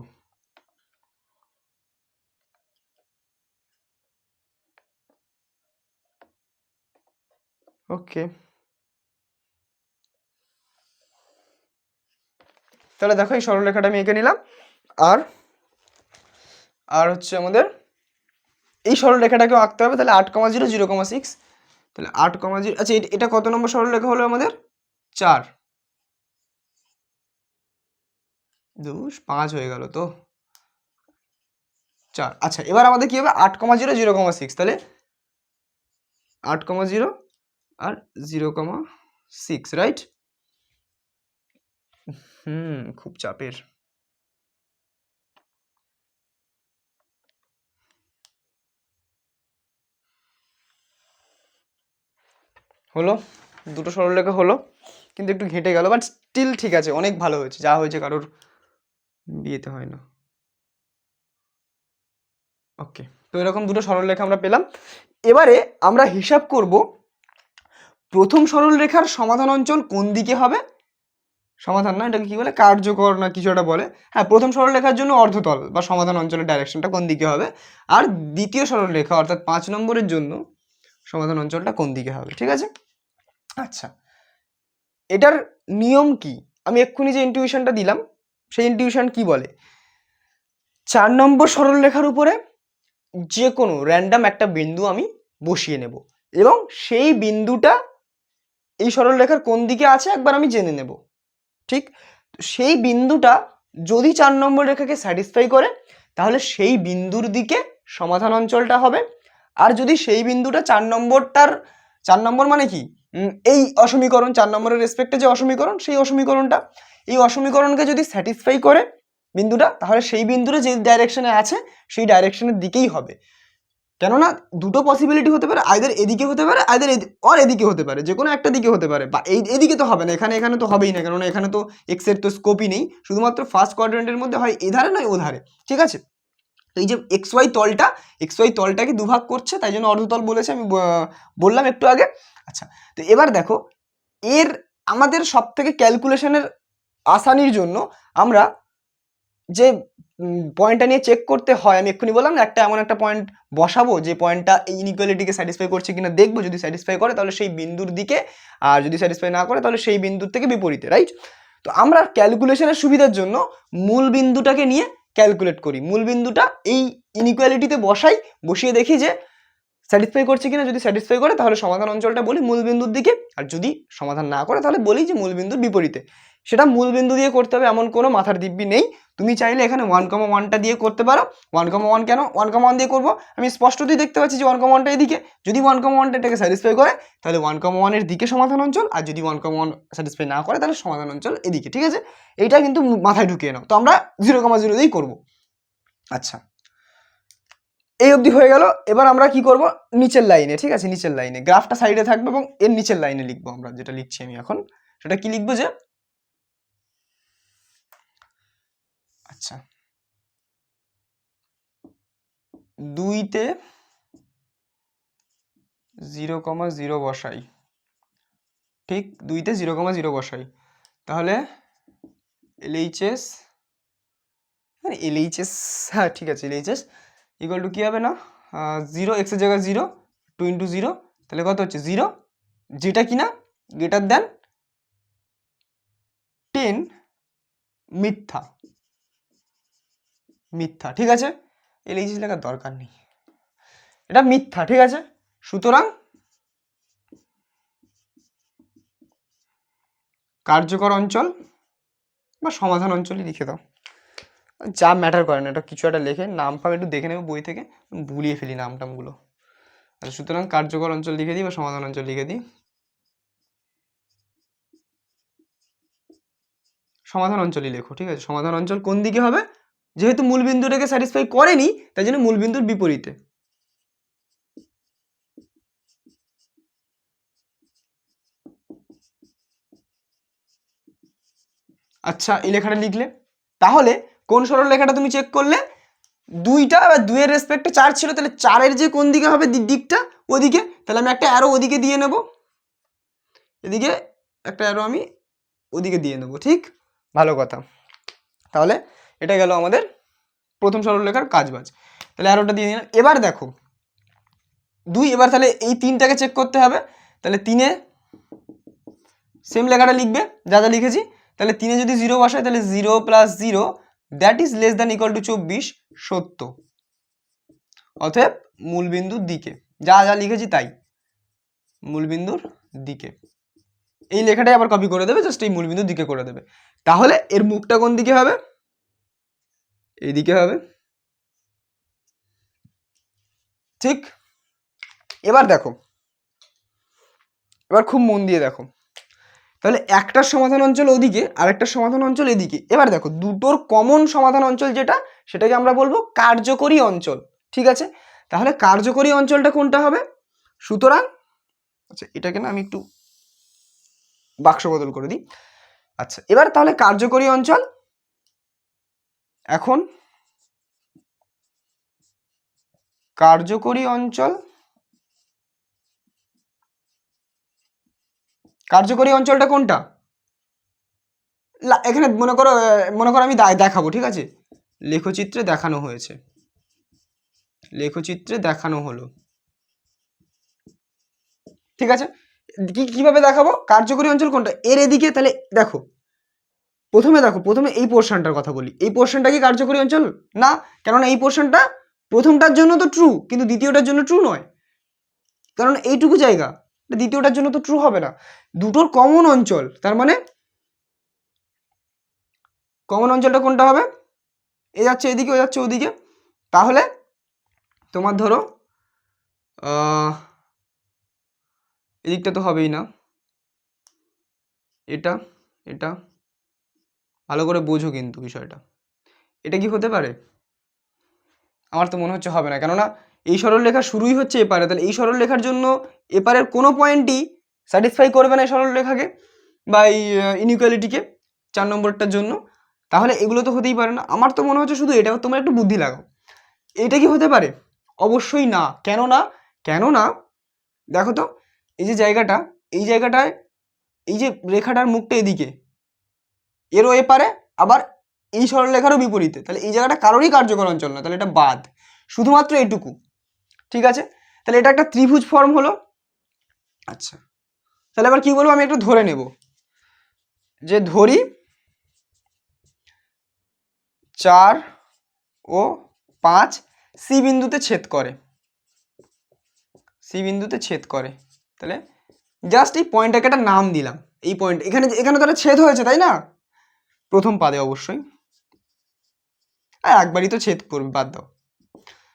ওকে, তাহলে দেখো এই সরলরেখাটা আমি এঁকে নিলাম। আর হচ্ছে আমাদের এই সরলরেখাটাকেও আঁকতে হবে। তাহলে 8,0 0,6, তাহলে 8,0, আচ্ছা এটা কত নম্বর সরলরেখা হলো আমাদের? 4 2 5 হয়ে গেল তো 4। আচ্ছা এবার আমাদের কি হবে? 8,0 0,6, তাহলে 8,0 আর 0,6, রাইট? খুব চাপের। হলো, দুটো সরলরেখা হলো, কিন্তু একটু ঘেঁটে গেল, বাট স্টিল ঠিক আছে, অনেক ভালো হয়েছে, যা হয়েছে কারোর বিয়েতে হয় না। ওকে, তো এরকম দুটো সরলরেখা আমরা পেলাম। এবারে আমরা হিসাব করব প্রথম সরলরেখার সমাধান অঞ্চল কোন দিকে হবে। সমাধান না, এটাকে কি বলে, কার্যকর না কিছু একটা বলে। হ্যাঁ, প্রথম সরলরেখার জন্য অর্ধতল বা সমাধান অঞ্চলের ডাইরেকশনটা কোন দিকে হবে, আর দ্বিতীয় সরলরেখা অর্থাৎ 5 নম্বরের জন্য সমাধান অঞ্চলটা কোন দিকে হবে, ঠিক আছে? আচ্ছা, এটার নিয়ম কি? আমি এক্ষুনি যে ইনটিউশনটা দিলাম, সেই ইনটিউশন কি বলে? 4 নম্বর সরলরেখার উপরে যে কোনো র্যান্ডম একটা বিন্দু আমি বসিয়ে নেব, এবং সেই বিন্দুটা এই সরলরেখার কোন দিকে আছে একবার আমি জেনে নেব, ঠিক? সেই বিন্দুটা যদি 4 নম্বর রেখাকে স্যাটিসফাই করে, তাহলে সেই বিন্দুর দিকে সমাধান অঞ্চলটা হবে। আর যদি সেই বিন্দুটা 4 নম্বর মানে কি, এই অসমীকরণ 4 নম্বরের রেসপেক্টে যে অসমীকরণ, সেই অসমীকরণটা, এই অসমীকরণকে যদি স্যাটিসফাই করে বিন্দুটা, তাহলে সেই বিন্দুটা যে ডাইরেকশনে আছে সেই ডাইরেকশনের দিকেই হবে। কেননা দুটো পসিবিলিটি হতে পারে, আইদার এদিকে হতে পারে, আইদার এদিকে হতে পারে, যে কোনো একটা দিকে হতে পারে, বা এদিকে তো হবে না, এখানে তো হবেই না, কেননা এখানে তো এক্স এর তো স্কোপই নেই, শুধুমাত্র ফার্স্ট কোয়াড্রেন্টের মধ্যে হয় এধারে নয় ওধারে, ঠিক আছে? তো এই যে এক্স ওয়াই তলটাকে দুভাগ করছে, তাই জন্য অর্ধতল বলেছে, আমি বললাম একটু আগে। আচ্ছা, তো এবার দেখো, এর আমাদের সব থেকে ক্যালকুলেশনের আসানির জন্য আমরা যে পয়েন্টটা নিয়ে চেক করতে হয়, আমি এক্ষুনি বললাম না, একটা এমন একটা পয়েন্ট বসাবো যে পয়েন্টটা এই ইনইকুয়ালিটিকে স্যাটিসফাই করছে কিনা দেখবো, যদি স্যাটিসফাই করে তাহলে সেই বিন্দুর দিকে, আর যদি স্যাটিসফাই না করে তাহলে সেই বিন্দুর থেকে বিপরীতে, রাইট? তো আমরা ক্যালকুলেশনের সুবিধার জন্য মূল বিন্দুটাকে নিয়ে ক্যালকুলেট করি, মূল বিন্দুটা এই ইনইকুয়ালিটিতে বসিয়ে দেখি যে স্যাটিসফাই করছে কিনা, যদি স্যাটিসফাই করে তাহলে সমাধান অঞ্চলটা বলি মূল বিন্দুর দিকে, আর যদি সমাধান না করে তাহলে বলি যে মূল বিন্দুর বিপরীতে। সেটা মূল বিন্দু দিয়ে করতে হবে এমন কোনো মাথার দিব্যি নেই। তুমি চাইলে এখানে 1,1টা দিয়ে করতে পারো। 1,1 কেন 1,1 দিয়ে করবো, আমি স্পষ্টতই দেখতে পাচ্ছি যে 1,1টা এদিকে। যদি 1,1টা এটাকে স্যাটিসফাই করে তাহলে 1,1 এর দিকে সমাধান অঞ্চল, আর যদি 1,1 স্যাটিসফাই না করে তাহলে সমাধান অঞ্চল এদিকে। ঠিক আছে, এইটা কিন্তু মাথায় ঢুকিয়ে নাও। তো আমরা 0,0 দিয়েই করবো। আচ্ছা, এই অবধি হয়ে গেল। এবার আমরা কি করব, নিচের লাইনে, ঠিক আছে, নিচের লাইনে গ্রাফটা সাইডে থাকবে এবং এর নিচের লাইনে লিখবো আমরা, যেটা লিখছি আমি এখন সেটা কি লিখবো, যে আচ্ছা 2তে 0,0 বসাই, ঠিক 2তে 0,0 বসাই, তাহলে LHS, হ্যাঁ ঠিক আছে, LHS ইকুয়াল টু কী হবে না, 0 x এর জায়গায় 0, 2 × 0, তাহলে কত হচ্ছে 0, যেটা কিনা গ্রেটার দেন 10 মিথ্যা, মিথ্যা, ঠিক আছে, LHS লেখার দরকার নেই, এটা মিথ্যা, ঠিক আছে। সুতরাং কার্যকর অঞ্চল বা সমাধান অঞ্চলই লিখে দাও, যা ম্যাটার করে না, এটা কিছু একটা লেখে নাম ফাম একটু দেখে নেবে বই থেকে, ভুলিয়ে ফেলি নাম টামগুলো। আচ্ছা, সুতরাং কার্যকর অঞ্চল লিখে দিই বা সমাধান অঞ্চল লিখে দিই। সমাধান অঞ্চলই লেখো, ঠিক আছে। সমাধান অঞ্চল কোন দিকে হবে, যেহেতু মূল বিন্দুটাকে স্যাটিসফাই করেনি তাই জন্য মূল বিন্দুর বিপরীতে। আচ্ছা, এই লেখাটা লিখলে, তাহলে কোন সরল লেখাটা তুমি চেক করলে, 2টা বা 2-এর রেসপেক্টে 4 ছিল, তাহলে 4-এর যে কোন দিকে হবে দিকটা ওদিকে, তাহলে আমি একটা অ্যারো ওদিকে দিয়ে নেব, এদিকে একটা অ্যারো আমি ওদিকে দিয়ে নেব, ঠিক, ভালো কথা। তাহলে এটা গেল আমাদের প্রথম সরলরেখার কাজবাজ, তাহলে অ্যারোটা দিয়ে নিলাম। এবার দেখো 2, এবার তাহলে এই 3টাকে চেক করতে হবে, তাহলে 3-এ সেম লেখাটা লিখবে যা যা লিখেছি, তাহলে 3-এ যদি 0 বসায় তাহলে 0 + 0 that is less than equal to 24, সত্য, অতএব মূলবিন্দুর দিকে, যা যা লিখেছি তাই, মূলবিন্দুর দিকে। এই লেখাটাই আবার কপি করে দেবে, জাস্ট এই মূলবিন্দুর দিকে করে দেবে। তাহলে এর মুখটা কোন দিকে হবে, এইদিকে হবে, ঠিক। এবার দেখো, এবার খুব মন দিয়ে দেখো, তাহলে একটার সমাধান অঞ্চল ওদিকে আর একটার সমাধান অঞ্চল এদিকে। এবার দেখো দুটোর কমন সমাধান অঞ্চল যেটা, সেটাকে আমরা বলবো কার্যকরী অঞ্চল, ঠিক আছে। তাহলে কার্যকরী অঞ্চলটা কোনটা হবে, সুতরাং আচ্ছা এটাকে না আমি একটু বাক্স বদল করে দিই। আচ্ছা, এবার তাহলে কার্যকরী অঞ্চল, এখন কার্যকরী অঞ্চল, কার্যকরী অঞ্চলটা কোনটা, এখানে মনে করো আমি দেখাবো, ঠিক আছে, লেখচিত্রে দেখানো হয়েছে, লেখচিত্রে দেখানো হলো, ঠিক আছে। কিভাবে দেখাবো কার্যকরী অঞ্চল কোনটা, এর এদিকে, তাহলে দেখো প্রথমে এই পোর্শনটার কথা বলি, এই পোর্শনটা কি কার্যকরী অঞ্চল না, কারণ এই পোর্শনটা প্রথমটার জন্য তো ট্রু কিন্তু দ্বিতীয়টার জন্য ট্রু নয়, কারণ এইটুকু জায়গা দ্বিতীয়টার জন্য তো ট্রু হবে না। দুটোর কমন অঞ্চল, তার মানে কমন অঞ্চলটা কোনটা হবে, এ যাচ্ছে এদিকে, ও যাচ্ছে ওদিকে, তাহলে তোমার ধরো এদিকটা তো হবেই না, এটা এটা ভালো করে বোঝো কিন্তু বিষয়টা, এটা কি হতে পারে, আমার তো মনে হচ্ছে হবে না, কেননা এই সরলরেখা শুরুই হচ্ছে এপারে, তাহলে এই সরলরেখার জন্য এপারের কোনো পয়েন্টই স্যাটিসফাই করবে না এই সরলরেখাকে বা এই ইনইকুয়ালিটিকে 4 নম্বরটার জন্য, তাহলে এগুলো তো হতেই পারে না। আমার তো মনে হচ্ছে শুধু এটা, তোমরা একটু বুদ্ধি লাগাও, এটা কি হতে পারে, অবশ্যই না। কেন না, কেননা দেখো তো এই যে জায়গাটা, এই জায়গাটায় এই যে রেখাটার মুখটা এদিকে, এরও এপারে আবার এই সরলরেখারও বিপরীতে, তাহলে এই জায়গাটা কারোরই কার্যকর অঞ্চল না, তাহলে এটা বাদ, শুধুমাত্র এইটুকু, ঠিক আছে। তাহলে এটা একটা ত্রিভুজ ফর্ম হলো। আচ্ছা, তাহলে আবার কি বলবো, আমি একটু ধরে নেব, যে ধরি 4 ও 5 সি বিন্দুতে ছেদ করে, সি বিন্দুতে ছেদ করে। তাহলে জাস্ট এই পয়েন্টটাকে একটা নাম দিলাম, এই পয়েন্ট এখানে এখানে তো একটা ছেদ হয়েছে তাই না, প্রথম পাদে অবশ্যই, আর একবারই তো ছেদ করবে, বাদ দাও।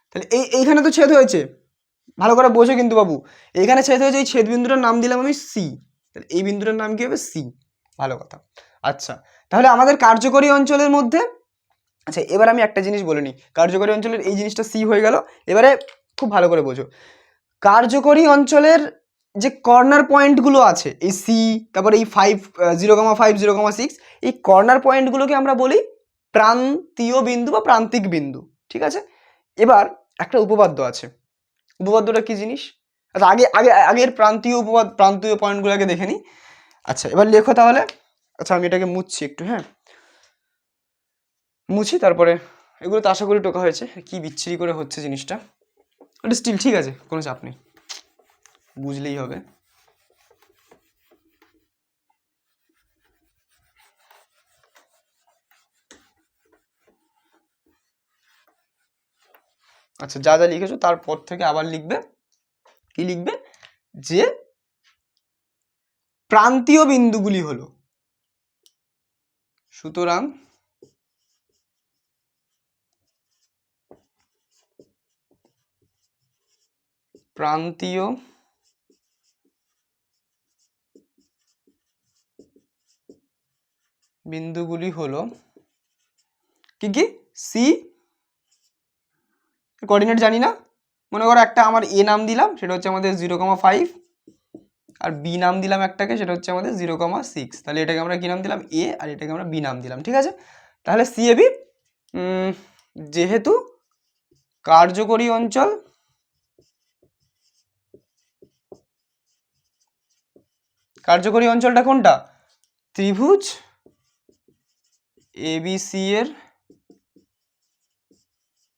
তাহলে এইখানে তো ছেদ হয়েছে, ভালো করে বোঝো কিন্তু বাবু, এইখানে ছেদ হয়েছে, এই ছেদ বিন্দুটার নাম দিলাম আমি সি। তাহলে এই বিন্দুটার নাম কি হবে, সি। ভালো কথা। আচ্ছা, তাহলে আমাদের কার্যকরী অঞ্চলের মধ্যে, আচ্ছা এবার আমি একটা জিনিস বলে নিই, কার্যকরী অঞ্চলের এই জিনিসটা সি হয়ে গেল। এবারে খুব ভালো করে বোঝো, কার্যকরী অঞ্চলের যে কর্নার পয়েন্টগুলো আছে, এই সি, তারপরে এই 0,5 0,6, এই কর্নার পয়েন্টগুলোকে আমরা বলি প্রান্তীয় বিন্দু বা প্রান্তিক বিন্দু, ঠিক আছে। এবার একটা উপপাদ্য আছে, উপপাদ্যটা কি জিনিস, আচ্ছা আগের প্রান্তীয় পয়েন্টগুলো আগে দেখে নিই। আচ্ছা এবার লেখো তাহলে। আচ্ছা আমি এটাকে মুছছি একটু, হ্যাঁ মুছি, তারপরে এগুলো তো আশা করি টোকা হয়েছে, কি বিচ্ছিরি করে হচ্ছে জিনিসটা, ওটা স্টিল ঠিক আছে, কোনো চাপ নেই, বুঝলেই হবে। আচ্ছা যা যা লিখেছো তারপর থেকে আবার লিখবে, কি লিখবে, যে প্রান্তীয় বিন্দুগুলি হলো, সুতরাং প্রান্তীয় বিন্দুগুলি হলো কি কি, সি, কোঅর্ডিনেট জানি না, মনে করো একটা আমার এ নাম দিলাম, সেটা হচ্ছে আমাদের 0,5, আর বি নাম দিলাম একটাকে, সেটা হচ্ছে আমাদের 0,6। তাহলে এটাকে আমরা কি নাম দিলাম, এ, আর এটাকে আমরা বি নাম দিলাম, ঠিক আছে। তাহলে সি এ বি, যেহেতু কার্যকরী অঞ্চল অঞ্চলটা কোনটা, ত্রিভুজ এবিসি এর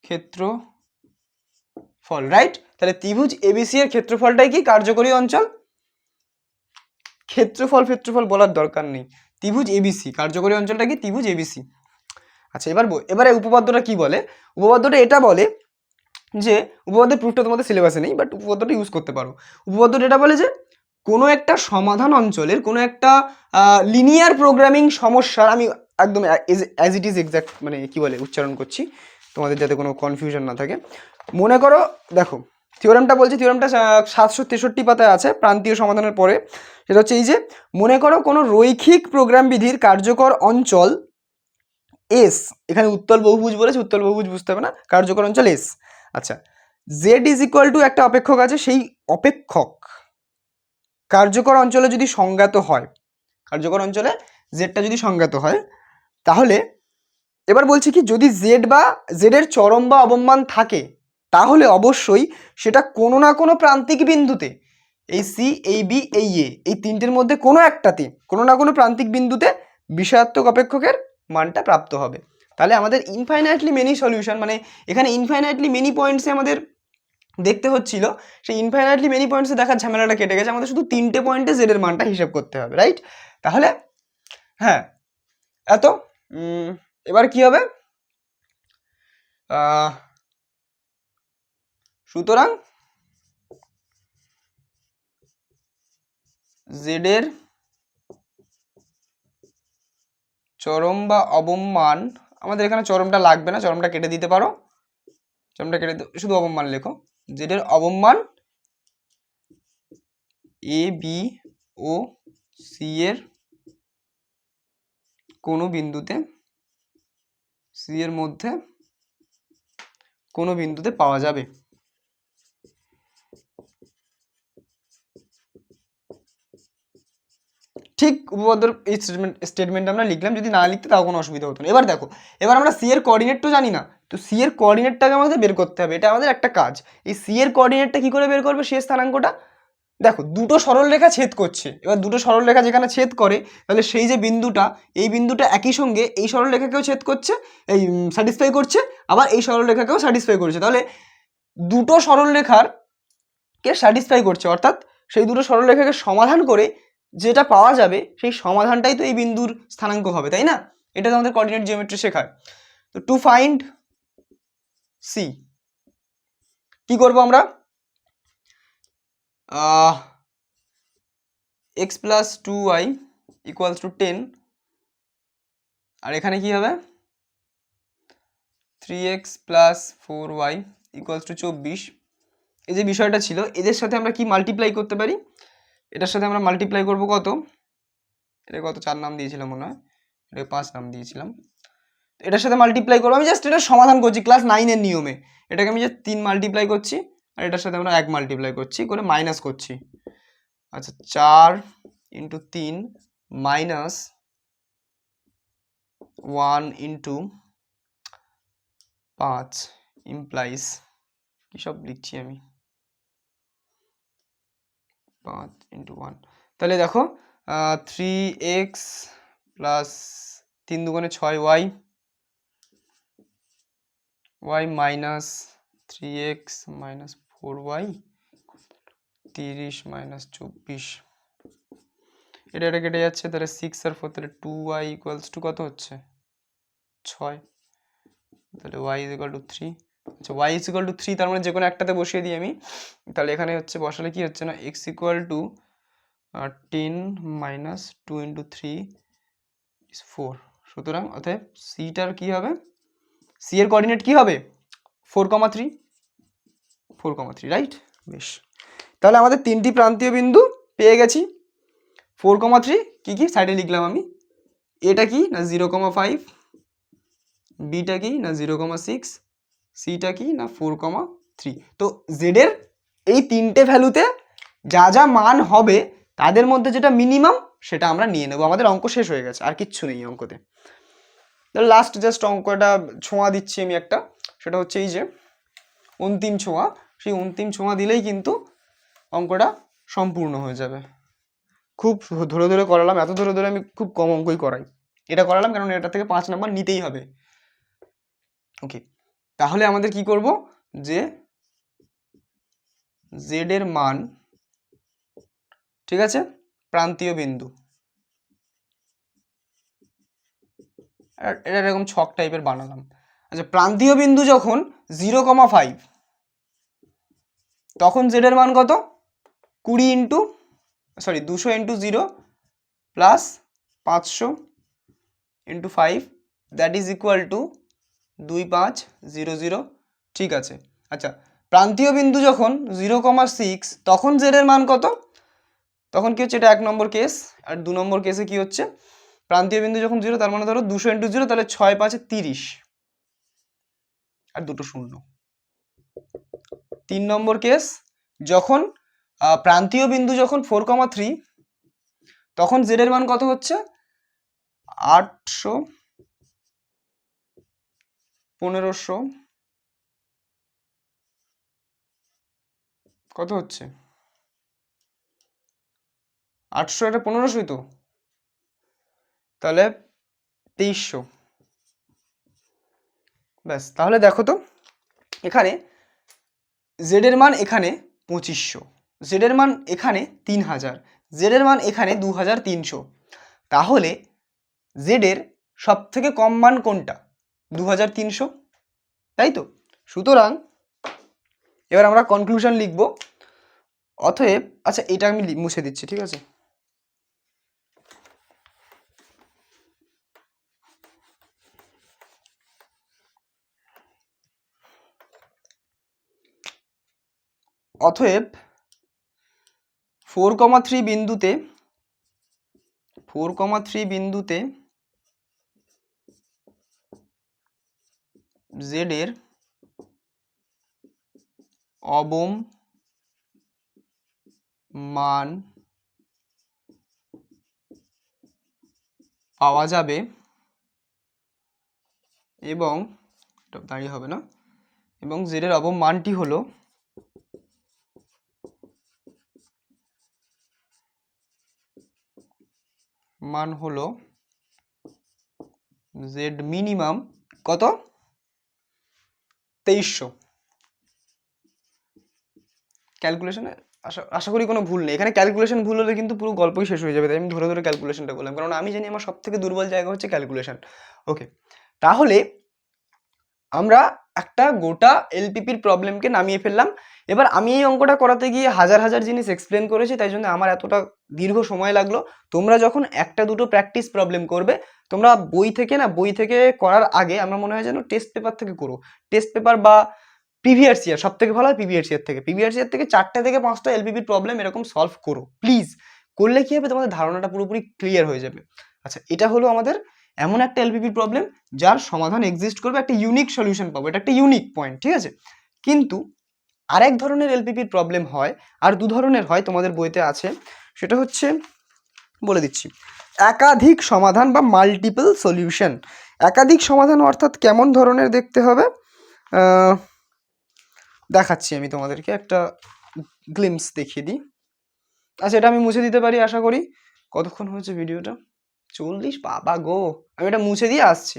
ক্ষেত্রফল, রাইট। তাহলে ত্রিভুজ এবিসি এর ক্ষেত্রফলটাই কি কার্যকরী অঞ্চল, ক্ষেত্রফল বলার দরকার নেই, ত্রিভুজ এবিসি, কার্যকরী অঞ্চলটা কি ত্রিভুজ এবিসি। আচ্ছা এবারে উপপাদ্যটা কি বলে, উপপাদ্যটা এটা বলে যে, উপপাদ্যের প্রুফটা তোমাদের সিলেবাসে নেই, বাট উপপাদ্যটা ইউজ করতে পারো। উপপাদ্যটা এটা বলে যে কোনো একটা সমাধান অঞ্চলের কোনো একটা লিনিয়ার প্রোগ্রামিং সমস্যার, আমি একদম অ্যাজ ইট ইজ এক্সাক্ট মানে কি বলে উচ্চারণ করছি তোমাদের যাতে কোনো কনফিউশন না থাকে। মনে করো দেখো থিওরেমটা বলছি, থিওরেমটা 763 পাতায় আছে প্রান্তীয় সমাধানের পরে। সেটা হচ্ছে এই যে, মনে করো কোনো রৈখিক প্রোগ্রাম বিধির কার্যকর অঞ্চল এস, এখানে উত্তল বহুভুজ বলেছে, উত্তল বহুভুজ বুঝতে হবে না, কার্যকর অঞ্চল এস। আচ্ছা জেড ইজ ইকুয়াল টু একটা অপেক্ষক আছে, সেই অপেক্ষক কার্যকর অঞ্চলে যদি সংজ্ঞাত হয়, কার্যকর অঞ্চলে জেডটা যদি সংজ্ঞাত হয়, তাহলে এবার বলছি কি, যদি জেড বা জেডের চরম বা অবমান থাকে, তাহলে অবশ্যই সেটা কোনো না কোনো প্রান্তিক বিন্দুতে, এই সি, এই বি, এই এ, এই তিনটের মধ্যে কোনো একটাতে, কোনো না কোনো প্রান্তিক বিন্দুতে বিষয়াত্মক অপেক্ষকের মানটা প্রাপ্ত হবে। তাহলে আমাদের ইনফাইনাইটলি মেনি সলিউশন, মানে এখানে ইনফাইনাইটলি মেনি পয়েন্টসে আমাদের দেখতে হচ্ছিল, সেই ইনফাইনাইটলি মেনি পয়েন্টসে দেখার ঝামেলাটা কেটে গেছে, আমাদের শুধু 3টে পয়েন্টে জেড এর মানটা হিসাব করতে হবে, রাইট। তাহলে হ্যাঁ এত এবার কি হবে, সুতরাং জেড এর চরম বা অবমান, আমাদের এখানে চরমটা লাগবে না, চরমটা কেটে দিতে পারো, চরমটা কেটে শুধু অবমান লেখো, জেড এর অবমান এ বি ও সি এর কোনো বিন্দুতে, সি এর মধ্যে কোনো বিন্দুতে পাওয়া যাবে। ঠিক উপপাদ্যর এই স্টেটমেন্ট আমরা লিখলাম, যদি না লিখতে তাও কোনো অসুবিধা হতো না। এবার দেখো, এবার আমরা সি এর কোঅর্ডিনেটও জানি না, তো সি এর কোঅর্ডিনেটটাকে আমাদের বের করতে হবে, এটা আমাদের একটা কাজ। এই সি এর কোঅর্ডিনেটটা কি করে বের করবে, সেই স্থানাঙ্কটা দেখো, দুটো সরল রেখা ছেদ করছে, এবার দুটো সরল রেখা যেখানে ছেদ করে, তাহলে সেই যে বিন্দুটা, এই বিন্দুটা একই সঙ্গে এই সরল রেখাকেও ছেদ করছে, এই স্যাটিসফাই করছে, আবার এই সরল রেখাকেও স্যাটিসফাই করছে, তাহলে দুটো সরল রেখার কে স্যাটিসফাই করছে, অর্থাৎ সেই দুটো সরল রেখাকে সমাধান করে যেটা পাওয়া যাবে, সেই সমাধানটাই তো এই বিন্দুর স্থানাঙ্ক হবে, তাই না। এটা তো আমাদের কোঅর্ডিনেট জিওমেট্রি শেখায়। তো টু ফাইন্ড সি কি করব আমরা, x plus 2y equals to 10, আর এখানে কি হবে 3x plus 4y equals to 24। এই যে বিষয়টা ছিল, এদের সাথে আমরা কি মাল্টিপ্লাই করতে পারি, এটার সাথে আমরা মাল্টিপ্লাই করব কত, এটা কত 4 নাম দিয়েছিলাম মনে হয়, এটা 5 নাম দিয়েছিলাম, এটার সাথে মাল্টিপ্লাই করবো। আমি জাস্ট এটা সমাধান করছি ক্লাস 9-এর নিয়মে, এটাকে আমি জাস্ট 3 মাল্টিপ্লাই করছি আর এটার সাথে আমরা 1 মাল্টিপ্লাই করছি করে মাইনাস করছি। আচ্ছা 4 ইন্টু 3 মাইনাস 1 ইন্টু 5 ইমপ্লাইজ, কী সব লিখছি আমি, 5 ইন্টু 1, তাহলে দেখো 3x প্লাস 3 দুগুণে 6y, y minus 3x minus 4y 30 minus 24, এটা কেটে যাচ্ছে, তাহলে 6 আর 4, তাহলে 2y ইকুয়ালস টু কত হচ্ছে 6, তাহলে y ইজ ইকুয়াল টু 3। আচ্ছা y ইজ ইকুয়াল টু 3, তার মানে যে কোনো একটাতে বসিয়ে দিই আমি, তাহলে এখানে হচ্ছে বসালে কি হচ্ছে না x equal to 10 minus 2 into 3 is 4। সুতরাং অতএব সিটার কি হবে, সি এর কোঅর্ডিনেট কি হবে 4,3, 4,3 রাইট। বেশ, তাহলে আমাদের তিনটি প্রান্তীয় বিন্দু পেয়ে গেছি। 4,3 কি কি সাইডে লিখলাম আমি, এটা কি না 0,5, বিটা কি না 0,6, সিটা কি না 4,3। তো জেডের এই তিনটে ভ্যালুতে যা যা মান হবে তাদের মধ্যে যেটা মিনিমাম সেটা আমরা নিয়ে নেব। আমাদের অঙ্ক শেষ হয়ে গেছে, আর কিচ্ছু নেই অঙ্কতে। লাস্ট জাস্ট অঙ্কটা ছোঁয়া দিচ্ছি আমি একটা, সেটা হচ্ছে এই যে অন্তিম ছোঁয়া, সেই অন্তিম ছোঁয়া দিলেই কিন্তু অঙ্কটা সম্পূর্ণ হয়ে যাবে। খুব ধরে ধরে করালাম, এত ধরে ধরে আমি খুব কম অঙ্কই করাই, এটা করালাম কারণ এটা থেকে 5 নাম্বার নিতেই হবে। ওকে, তাহলে আমাদের কি করব, যে জেড এর মান, ঠিক আছে, প্রান্তীয় বিন্দু, এটা এরকম ছক টাইপের বানালাম। আচ্ছা প্রান্তীয় বিন্দু যখন 0,5, তখন জেড এর মান কত 200 into 0 plus 500 into 5 that is equal two 2500। ঠিক আছে। আচ্ছা প্রান্তীয় বিন্দু যখন 0,6, তখন জেড এর মান কত, তখন কি হচ্ছে, এটা 1 নম্বর কেস, আর 2 নম্বর কেসে কি হচ্ছে, প্রান্তীয় বিন্দু যখন 0, তার মানে ধরো 200 ইন্টু 0, তাহলে 6 5 30 আর দুটো শূন্য। 3 নম্বর কেস, যখন প্রান্তীয় বিন্দু যখন 4,3, তখন জেড এর মান কত হচ্ছে 800 1500 কত হচ্ছে 800, এটা 1500 তো, তাহলে 2300। ব্যাস, তাহলে দেখো তো এখানে জেড এর মান এখানে 2500, জেড এর মান এখানে 3000, জেড এর মান এখানে 2300, তাহলে জেড এর সব থেকে কম মান কোনটা 2300, তাই তো। সুতরাং এবার আমরা কনক্লুশন লিখব। অতএব, আচ্ছা এটা আমি মুছে দিচ্ছি, ঠিক আছে। অতএব 4,3 বিন্দুতে জেড এর অবম মান পাওয়া যাবে, এবং এটা দাঁড়িয়ে হবে না, এবং জেড এর অবম মানটি হলো জেড মিনিমাম কত 2300। ক্যালকুলেশনে আশা করি কোনো ভুল নেই, এখানে ক্যালকুলেশন ভুল হলে কিন্তু পুরো গল্পই শেষ হয়ে যাবে, তাই আমি ধরে ধরে ক্যালকুলেশনটা করলাম, কারণ আমি জানি আমার সব থেকে দুর্বল জায়গা হচ্ছে ক্যালকুলেশন। ওকে, তাহলে আমরা একটা গোটা এলপিপির প্রবলেমকে নামিয়ে ফেললাম। এবার আমি এই অঙ্কটা করাতে গিয়ে হাজার হাজার জিনিস এক্সপ্লেন করেছি, তাই জন্য আমার এতটা দীর্ঘ সময় লাগলো। তোমরা যখন একটা দুটো প্র্যাকটিস প্রবলেম করবে, তোমরা বই থেকে করার আগে আমার মনে হয় যেন টেস্ট পেপার থেকে করো। টেস্ট পেপার বা প্রিভিয়াস ইয়ার, সব থেকে ভালো হয় প্রিভিয়াস ইয়ার থেকে 4টে থেকে 5টা এলপিপির প্রবলেম এরকম সলভ করো প্লিজ। করলে কি হবে, তোমাদের ধারণাটা পুরোপুরি ক্লিয়ার হয়ে যাবে। আচ্ছা, এটা হলো আমাদের এমন একটা এলপিপির প্রবলেম যার সমাধান এক্সিস্ট করবে, একটা ইউনিক সলিউশন পাবো, এটা একটা ইউনিক পয়েন্ট, ঠিক আছে। কিন্তু আরেক ধরনের এলপিপির প্রবলেম হয়, আর দু ধরনের হয়, তোমাদের বইতে আছে। সেটা হচ্ছে, বলে দিচ্ছি, একাধিক সমাধান বা মাল্টিপল সলিউশন। একাধিক সমাধান অর্থাৎ কেমন ধরনের দেখতে হবে দেখাচ্ছি আমি তোমাদেরকে, একটা গ্লিমস দেখিয়ে দিই। আচ্ছা, এটা আমি মুছে দিতে পারি আশা করি। কতক্ষণ হয়েছে ভিডিওটা? 40, বাবা গো। আমি এটা মুছে দিয়ে আসছি।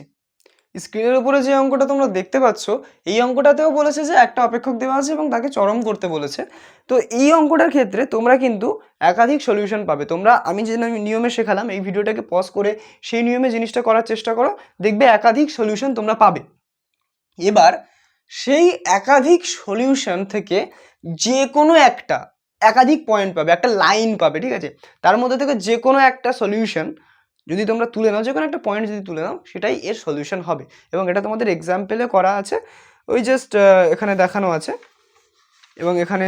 স্ক্রিনের উপরে যে অঙ্কটা তোমরা দেখতে পাচ্ছ, এই অঙ্কটাতেও বলেছে যে একটা অপেক্ষক দেওয়া আছে এবং তাকে চরম করতে বলেছে। তো এই অঙ্কটার ক্ষেত্রে তোমরা কিন্তু একাধিক সলিউশন পাবে। তোমরা, আমি যে নিয়মে শেখালাম, এই ভিডিওটাকে পজ করে সেই নিয়মে জিনিসটা করার চেষ্টা করো, দেখবে একাধিক সলিউশন তোমরা পাবে। এবার সেই একাধিক সলিউশন থেকে যে কোনো একটা, একাধিক পয়েন্ট পাবে, একটা লাইন পাবে, ঠিক আছে। তার মধ্যে থেকে যে কোনো একটা সলিউশন যদি তোমরা তুলে নাও, যে কোনো একটা পয়েন্ট যদি তুলে নাও, সেটাই এর সলিউশন হবে। এবং এটা তোমাদের এক্সাম্পলে করা আছে, ওই জাস্ট এখানে দেখানো আছে, এবং এখানে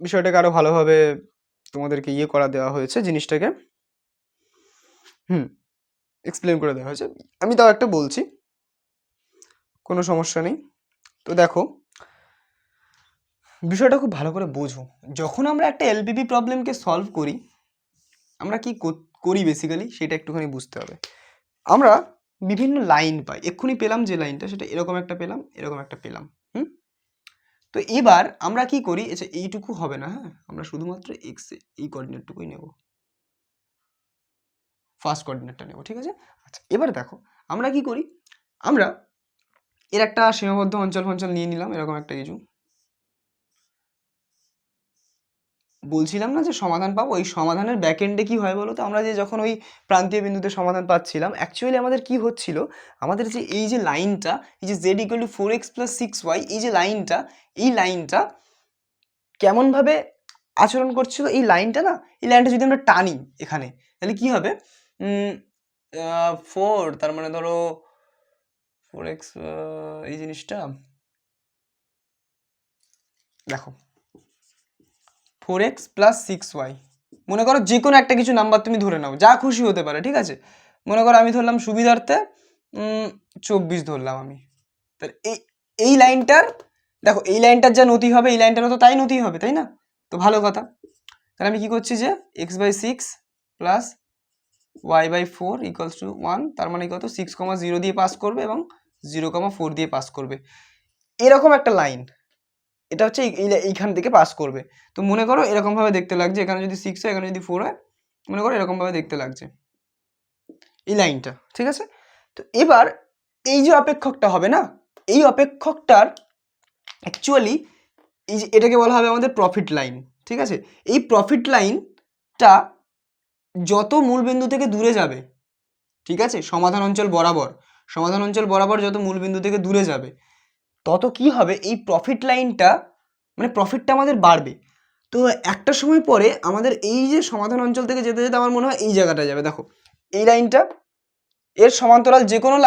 বিষয়টাকে আরো ভালোভাবে তোমাদেরকে করা দেওয়া হয়েছে, জিনিসটাকে এক্সপ্লেন করে দেওয়া হয়েছে। আমি তাও একটা বলছি, কোনো সমস্যা নেই। তো দেখো, বিষয়টা খুব ভালো করে বোঝো। যখন আমরা একটা এলপিপি প্রবলেমকে সলভ করি, আমরা কি করি বেসিক্যালি, সেটা একটুখানি বুঝতে হবে। আমরা বিভিন্ন লাইন পাই। এক্ষুনি পেলাম যে লাইনটা, সেটা এরকম একটা পেলাম, এরকম একটা পেলাম। তো এবার আমরা কি করি, আচ্ছা এইটুকু হবে না, হ্যাঁ, আমরা শুধুমাত্র এক্স এই কোঅর্ডিনেটটুকুই নেব, ফার্স্ট কোঅর্ডিনেটটা নেব, ঠিক আছে। আচ্ছা, এবার দেখো আমরা কি করি, আমরা এর একটা সীমাবদ্ধ অঞ্চল নিয়ে নিলাম, এরকম একটা কিছু। বলছিলাম না যে সমাধান পাবো, এই সমাধানের ব্যাক এন্ডে কি হয় বলো তো, আমরা যে যখন ওই প্রান্তীয় বিন্দুতে সমাধান পাচ্ছিলাম, অ্যাকচুয়ালি আমাদের কি হচ্ছিল, আমাদের যে এই যে লাইনটা, এই যে z = 4x + 6y, এই যে লাইনটা, এই লাইনটা কেমনভাবে আচরণ করছিল, এই লাইনটা না, এই লাইনটা যদি আমরা টানি এখানে, তাহলে কি হবে, 4, তার মানে ধরো 4x, এই জিনিসটা দেখো, 4x + 6y, মনে করো যে কোনো একটা কিছু নাম্বার তুমি ধরে নাও, যা খুশি হতে পারে, ঠিক আছে। মনে করো আমি ধরলাম সুবিধার্থে 24 ধরলাম আমি। তাহলে এই লাইনটার, দেখো এই লাইনটার যা নতি হবে, এই লাইনটারও তো তাই নতি হবে, তাই না? তো ভালো কথা। তাহলে আমি কি করছি, যে x/6 + y/4 = 1, তার মানে কত, 6,0 দিয়ে পাস করবে এবং 0,4 দিয়ে পাস করবে, এরকম একটা লাইন। এটা হচ্ছে এইখান থেকে পাস করবে। তো মনে করো এরকম ভাবে দেখতে লাগছে, এখানে যদি 6 হয়, এখানে যদি 4 হয়, মনে করো এরকম ভাবে দেখতে লাগছে এই লাইনটা, ঠিক আছে। তো এবার এই যে অপেক্ষকটা হবে না, এই অপেক্ষকটার অ্যাকচুয়ালি এই যে এটাকে বলা হবে আমাদের প্রফিট লাইন, ঠিক আছে। এই প্রফিট লাইনটা যত মূলবিন্দু থেকে দূরে যাবে, ঠিক আছে, সমাধান অঞ্চল বরাবর যত মূলবিন্দু থেকে দূরে যাবে, তত কি হবে, এই প্রফিট লাইনটা, মানে প্রফিটটা আমাদের বাড়বে। তো একটা সময় পরে আমাদের এই যে সমাধান অঞ্চল থেকে যেতে যেতে আমার মনে হয় এই জায়গাটা যাবে, দেখো এই লাইনটা, এর সমান্তরাল যে কোনো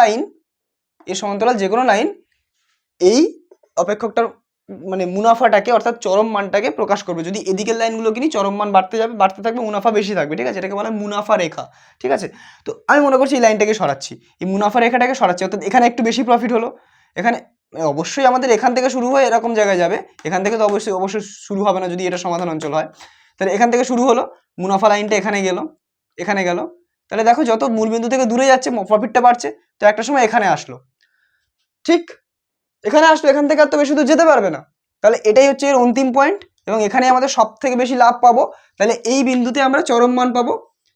লাইন এই অপেক্ষকটার মানে মুনাফাটাকে, অর্থাৎ চরম মানটাকে প্রকাশ করবে। যদি এদিকের লাইনগুলো কিনি, চরম মান বাড়তে থাকবে, মুনাফা বেশি থাকবে, ঠিক আছে। এটাকে বলা হয় মুনাফা রেখা, ঠিক আছে। তো আমি মনে করছি এই লাইনটাকে সরাচ্ছি, এই মুনাফা রেখাটাকে সরাচ্ছি, অর্থাৎ এখানে একটু বেশি প্রফিট হলো। এখানে অবশ্যই আমাদের এখান থেকে শুরু হয়ে এরকম জায়গায় যাবে, এখান থেকে তো অবশ্যই শুরু হবে না যদি এটা সমাধান অঞ্চল হয়। তাহলে এখান থেকে শুরু হলো, মুনাফা লাইনটা এখানে গেল, তাহলে দেখো যত মূলবিন্দু থেকে দূরে যাচ্ছে প্রফিটটা বাড়ছে। তো একটা সময় এখানে আসলো, ঠিক এখানে আসলো, এখান থেকে আর তো বেশি দূর যেতে পারবে না। তাহলে এটাই হচ্ছে এর অন্তিম পয়েন্ট, এবং এখানে আমাদের সব থেকে বেশি লাভ পাবো। তাহলে এই বিন্দুতে আমরা চরম মান পাবো।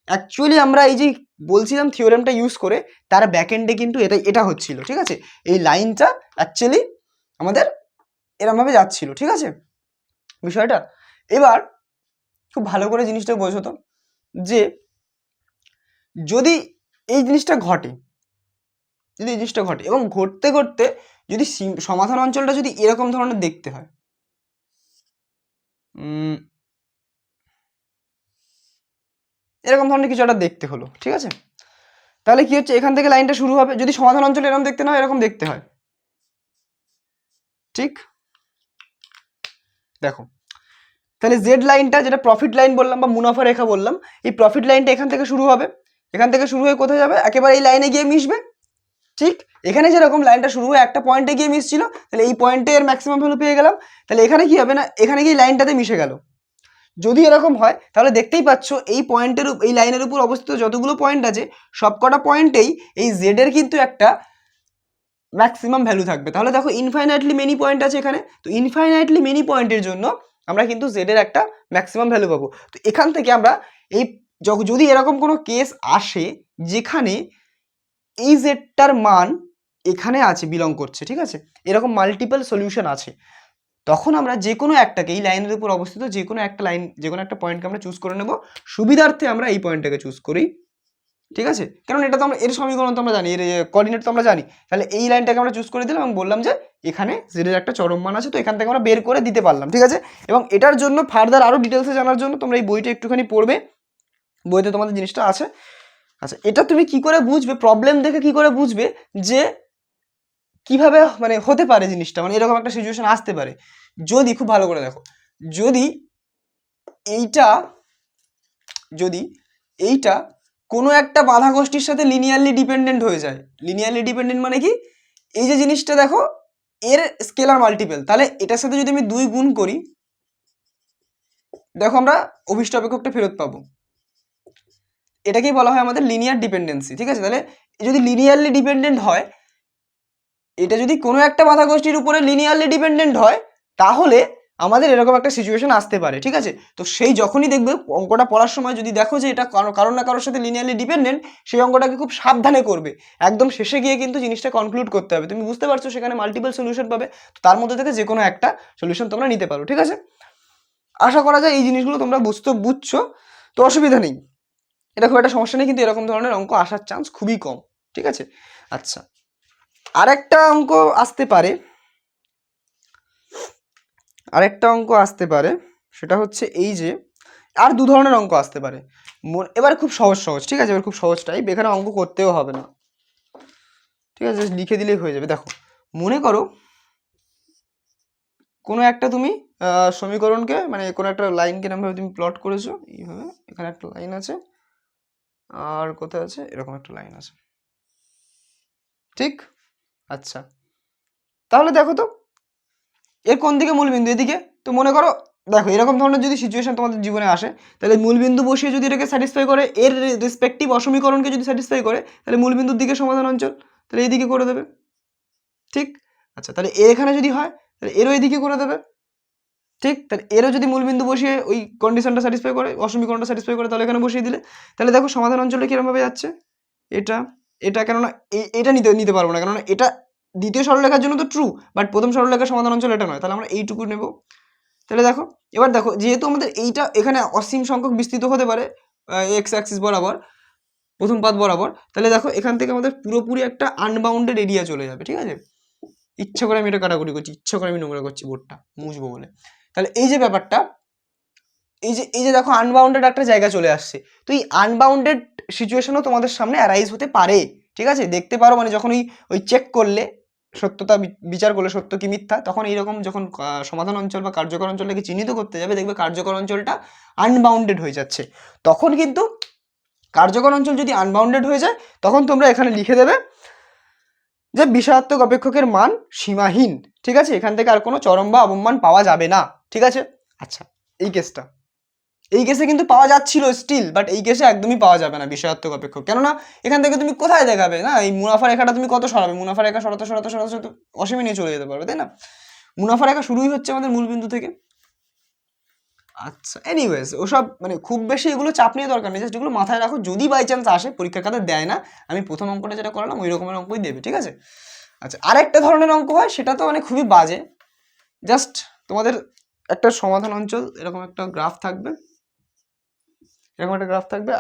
অ্যাকচুয়ালি আমরা এই যে বলছিলাম থিওরেমটা ইউজ করে, তার ব্যাকএন্ডে কিন্তু এটা হচ্ছিল, ঠিক আছে। এই লাইনটা অ্যাকচুয়ালি আমাদের এরমভাবে যাচ্ছিল, ঠিক আছে বিষয়টা। এবার খুব ভালো করে জিনিসটা বোঝো তো, যে যদি এই জিনিসটা ঘটে, এবং ঘটতে ঘটতে যদি সমাধান অঞ্চলটা যদি এরকম ধরনের দেখতে হয়, এরকম ধরনের কিছু একটা দেখতে হলো, ঠিক আছে, তাহলে কি হচ্ছে, এখান থেকে লাইনটা শুরু হবে। যদি সমাধান অঞ্চল এরকম দেখতে না হয়, এরকম দেখতে হয়, ঠিক। দেখো তাহলে জেড লাইনটা, যেটা প্রফিট লাইন বললাম বা মুনাফা রেখা বললাম, এই প্রফিট লাইনটা এখান থেকে শুরু হবে, এখান থেকে শুরু হয়ে কোথায় যাবে, একেবারে এই লাইনে গিয়ে মিশবে, ঠিক। এখানে যেরকম লাইনটা শুরু হয়ে একটা পয়েন্টে গিয়ে মিশছিল, তাহলে এই পয়েন্টে এর ম্যাক্সিমাম ভ্যালু পেয়ে গেলাম। তাহলে এখানে কি হবে না, এখানে গিয়ে লাইনটাতে মিশে গেল। যদি এরকম হয় তাহলে দেখতেই পাচ্ছ এই পয়েন্টের, এই লাইনের উপর অবস্থিত যতগুলো পয়েন্ট আছে সবকটা পয়েন্টেই এই জেড এর কিন্তু একটা ম্যাক্সিমাম ভ্যালু থাকবে। তাহলে দেখো ইনফাইনাইটলি মেনি পয়েন্ট আছে এখানে, তো ইনফাইনাইটলি মেনি পয়েন্টের জন্য আমরা কিন্তু জেড এর একটা ম্যাক্সিমাম ভ্যালু পাবো। তো এখান থেকে আমরা এই যদি এরকম কোনো কেস আসে যেখানে এই জেডটার মান এখানে আছে, বিলং করছে, ঠিক আছে, এরকম মাল্টিপল সলিউশন আছে, তখন আমরা যে কোনো একটাকে, এই লাইনের উপর অবস্থিত যে কোনো একটা লাইন, যে কোনো একটা পয়েন্টকে আমরা চুজ করে নেব। সুবিধার্থে আমরা এই পয়েন্টটাকে চুজ করি, ঠিক আছে, কারণ এটা তো আমরা, এর সমীকরণ তো আমরা জানি, এর কোঅর্ডিনেট তো আমরা জানি। তাহলে এই লাইনটাকে আমরা চুজ করে দিলাম এবং বললাম যে এখানে জেডের একটা চরম মান আছে, তো এখান থেকে আমরা বের করে দিতে পারলাম, ঠিক আছে। এবং এটার জন্য ফার্দার আরও ডিটেলসে জানার জন্য তোমরা এই বইটা একটুখানি পড়বে, বইতে তোমাদের জিনিসটা আছে। আচ্ছা, এটা তুমি কি করে বুঝবে, প্রবলেম দেখে কি করে বুঝবে যে কিভাবে মানে হতে পারে জিনিসটা, মানে এরকম একটা সিচুয়েশন আসতে পারে। যদি খুব ভালো করে দেখো, যদি এইটা কোনো একটা বাধা গোষ্ঠীর সাথে লিনিয়ারলি ডিপেন্ডেন্ট হয়ে যায়। লিনিয়ারলি ডিপেন্ডেন্ট মানে কি, এই যে জিনিসটা দেখো এর স্কেলার মাল্টিপল, তাহলে এটার সাথে যদি আমি 2 গুণ করি, দেখো আমরা অভিষ্ট অপেক্ষকটা ফেরত পাবো। এটাকেই বলা হয় আমাদের লিনিয়ার ডিপেন্ডেন্সি, ঠিক আছে। তাহলে যদি লিনিয়ারলি ডিপেন্ডেন্ট হয়, এটা যদি কোনো একটা বাধা গোষ্ঠীর উপরে লিনিয়ারলি ডিপেন্ডেন্ট হয়, তাহলে আমাদের এরকম একটা সিচুয়েশন আসতে পারে, ঠিক আছে। তো সেই যখনই দেখবে অঙ্কটা পড়ার সময় যদি দেখো যে এটা কারোর না কারোর সাথে লিনিয়ারলি ডিপেন্ডেন্ট, সেই অঙ্কটাকে খুব সাবধানে করবে, একদম শেষে গিয়ে কিন্তু জিনিসটা কনক্লুড করতে হবে। তুমি বুঝতে পারছো সেখানে মাল্টিপল সলিউশন পাবে, তো তার মধ্যে থেকে যে কোনো একটা সলিউশন তোমরা নিতে পারো, ঠিক আছে। আশা করা যায় এই জিনিসগুলো তোমরা বুঝছো, তো অসুবিধা নেই, এটা খুব একটা সমস্যা নেই, কিন্তু এরকম ধরনের অঙ্ক আসার চান্স খুবই কম, ঠিক আছে। আচ্ছা, আরেকটা অঙ্ক আসতে পারে, সেটা হচ্ছে এই যে আর 2 ধরনের অঙ্ক আসতে পারে। এবার খুব সহজ, ঠিক আছে, এবার খুব সহজ টাইপ, এখানে অঙ্ক করতেও হবে না, ঠিক আছে, লিখে দিলেই হয়ে যাবে। দেখো মনে করো কোনো একটা তুমি সমীকরণকে, মানে কোনো একটা লাইনকে এরকমভাবে তুমি প্লট করেছো, এইভাবে এখানে একটা লাইন আছে আর কোথায় আছে, এরকম একটা লাইন আছে, ঠিক। আচ্ছা, তাহলে দেখো তো এর কোন দিকে মূলবিন্দু, এদিকে। তো মনে করো দেখো এরকম ধরনের যদি সিচুয়েশন তোমাদের জীবনে আসে, তাহলে মূলবিন্দু বসিয়ে যদি এটাকে স্যাটিসফাই করে, এর রেসপেক্টিভ অসমীকরণকে যদি স্যাটিসফাই করে, তাহলে মূলবিন্দুর দিকে সমাধান অঞ্চল, তাহলে এইদিকে করে দেবে, ঠিক। আচ্ছা, তাহলে এখানে যদি হয় তাহলে এরও এদিকে করে দেবে, ঠিক। তাহলে এরও যদি মূলবিন্দু বসিয়ে ওই কন্ডিশনটা স্যাটিসফাই করে, অসমীকরণটা স্যাটিসফাই করে, তাহলে এখানে বসিয়ে দিলে, তাহলে দেখো সমাধান অঞ্চলটা কিরকমভাবে যাচ্ছে, এটা কেননা এটা নিতে পারবো না, কেননা এটা দ্বিতীয় সরলরেখার জন্য তো ট্রু, বাট প্রথম সরলরেখার সমাধান অঞ্চল এটা নয়, তাহলে আমরা এইটুকু নেব। তাহলে দেখো এবার দেখো, যেহেতু আমাদের এইটা এখানে অসীম সংখ্যক বিস্তৃত হতে পারে এক্স অ্যাক্সিস বরাবর, প্রথম পাত বরাবর, তাহলে দেখো এখান থেকে আমাদের পুরোপুরি একটা আনবাউন্ডেড এরিয়া চলে যাবে, ঠিক আছে। ইচ্ছা করে আমি এটা কাটাকুটি করছি, ইচ্ছা করে আমি নোংরা করছি বোর্ডটা মুছবো বলে। তাহলে এই যে ব্যাপারটা, এই যে দেখো আনবাউন্ডেড একটা জায়গা চলে আসছে, তো এই আনবাউন্ডেড সিচুয়েশনও তোমাদের সামনে অ্যারাইজ হতে পারে, ঠিক আছে। দেখতে পারো, মানে যখন ওই চেক করলে, সত্যতা বিচার করলে সত্য কি মিথ্যা, তখন এইরকম যখন সমাধান অঞ্চল বা কার্যকর অঞ্চলটাকে চিহ্নিত করতে যাবে, দেখবে কার্যকর অঞ্চলটা আনবাউন্ডেড হয়ে যাচ্ছে। তখন কিন্তু কার্যকর অঞ্চল যদি আনবাউন্ডেড হয়ে যায়, তখন তোমরা এখানে লিখে দেবে যে বিষয়াত্মক অপেক্ষকের মান সীমাহীন, ঠিক আছে, এখান থেকে আর কোনো চরম বা অবমান পাওয়া যাবে না, ঠিক আছে। আচ্ছা, এই কেসে কিন্তু পাওয়া যাচ্ছিল স্টিল, বাট এই কেসে একদমই পাওয়া যাবে না বিষয়াত্মক অপেক্ষক, কেননা এখান থেকে তুমি কোথায় দেখাবে না, এই মুনাফা রেখাটা তুমি কত সরাবে, মুনাফা রেখা সরাতে অসীমে নিয়ে চলে যেতে পারবে, তাই না। মুনাফা রেখা শুরুই হচ্ছে আমাদের মূলবিন্দু থেকে। আচ্ছা, এনিওয়েজ ওসব মানে খুব বেশি এগুলো চাপ নিয়ে দরকার নেই, জাস্ট এগুলো মাথায় রাখো, যদি বাই চান্স আসে, পরীক্ষার খাতে দেয় না, আমি প্রথম অঙ্কটা যেটা করালাম ওই রকমের অঙ্কই দেবে, ঠিক আছে। আচ্ছা, আরেকটা ধরনের অঙ্ক হয়, সেটা তো মানে খুবই বাজে, জাস্ট তোমাদের একটা সমাধান অঞ্চল এরকম একটা গ্রাফ থাকবে,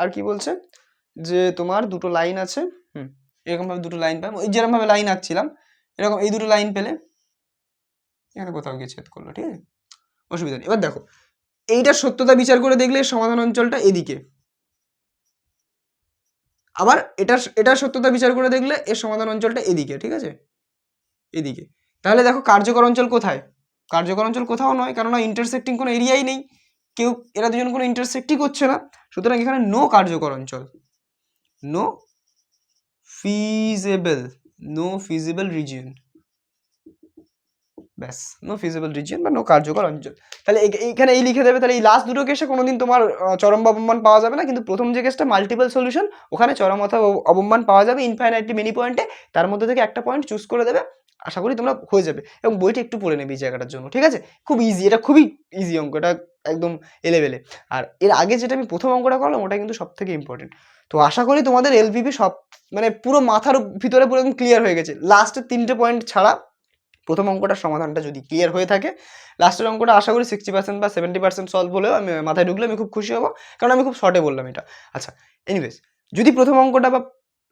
আর কি বলছে যে তোমার দুটো লাইন আছে, এরকম ভাবে দুটো লাইন পাবো, যেরকম ভাবে লাইন আঁকছিলাম এরকম এই দুটো লাইন পেলে এখানে কোথাও গিয়ে ছেদ করলো, ঠিক আছে, অসুবিধা নেই। এবার দেখো এইটার সত্যতা বিচার করে দেখলে সমাধান অঞ্চলটা এদিকে, আবার এটার সত্যতা বিচার করে দেখলে এর সমাধান অঞ্চলটা এদিকে, ঠিক আছে, এদিকে। তাহলে দেখো কার্যকর অঞ্চল কোথায়? কার্যকর অঞ্চল কোথাও নয়, কারণ ইন্টারসেক্টিং কোনো এরিয়াই নেই, এরা দুজন কোনো ইন্টারসেক্টই করছে না, সুতরাং এখানে নো কার্যকর অঞ্চল, নো ফিজিবল রিজিয়ন, ব্যাস, নো ফিজিবল রিজিয়ন বা নো কার্যকর অঞ্চল। তাহলে এইখানে এই লিখে দেবে। তাহলে এই লাস্ট দুটো কেসে কোনোদিন তোমার চরম অবমান পাওয়া যাবে না, কিন্তু প্রথম যে কেসটা মাল্টিপল সলিউশন, ওখানে চরম অথবা অবমান পাওয়া যাবে ইনফাইনাইটলি মেনি পয়েন্টে, তার মধ্যে থেকে একটা পয়েন্ট চুজ করে দেবে, আশা করি তোমরা হয়ে যাবে। এবং বইটা একটু পড়ে নেবে এই জায়গাটার জন্য, ঠিক আছে, খুব ইজি, এটা খুবই ইজি অঙ্ক, এটা একদম এলেবেলে। আর এর আগে যেটা আমি প্রথম অঙ্কটা করলাম ওটা কিন্তু সব থেকে ইম্পর্টেন্ট। তো আশা করি তোমাদের এলপিপি সব মানে পুরো মাথার ভিতরে পুরো একদম ক্লিয়ার হয়ে গেছে, লাস্টের 3টে পয়েন্ট ছাড়া প্রথম অঙ্কটার সমাধানটা যদি ক্লিয়ার হয়ে থাকে, লাস্টের অঙ্কটা আশা করি 60% বা 70% সলভ হলেও আমি মাথায় ঢুকলে আমি খুব খুশি হবো, কারণ আমি খুব শর্টে বললাম এটা। আচ্ছা, এনিওয়েজ, যদি প্রথম অঙ্কটা বা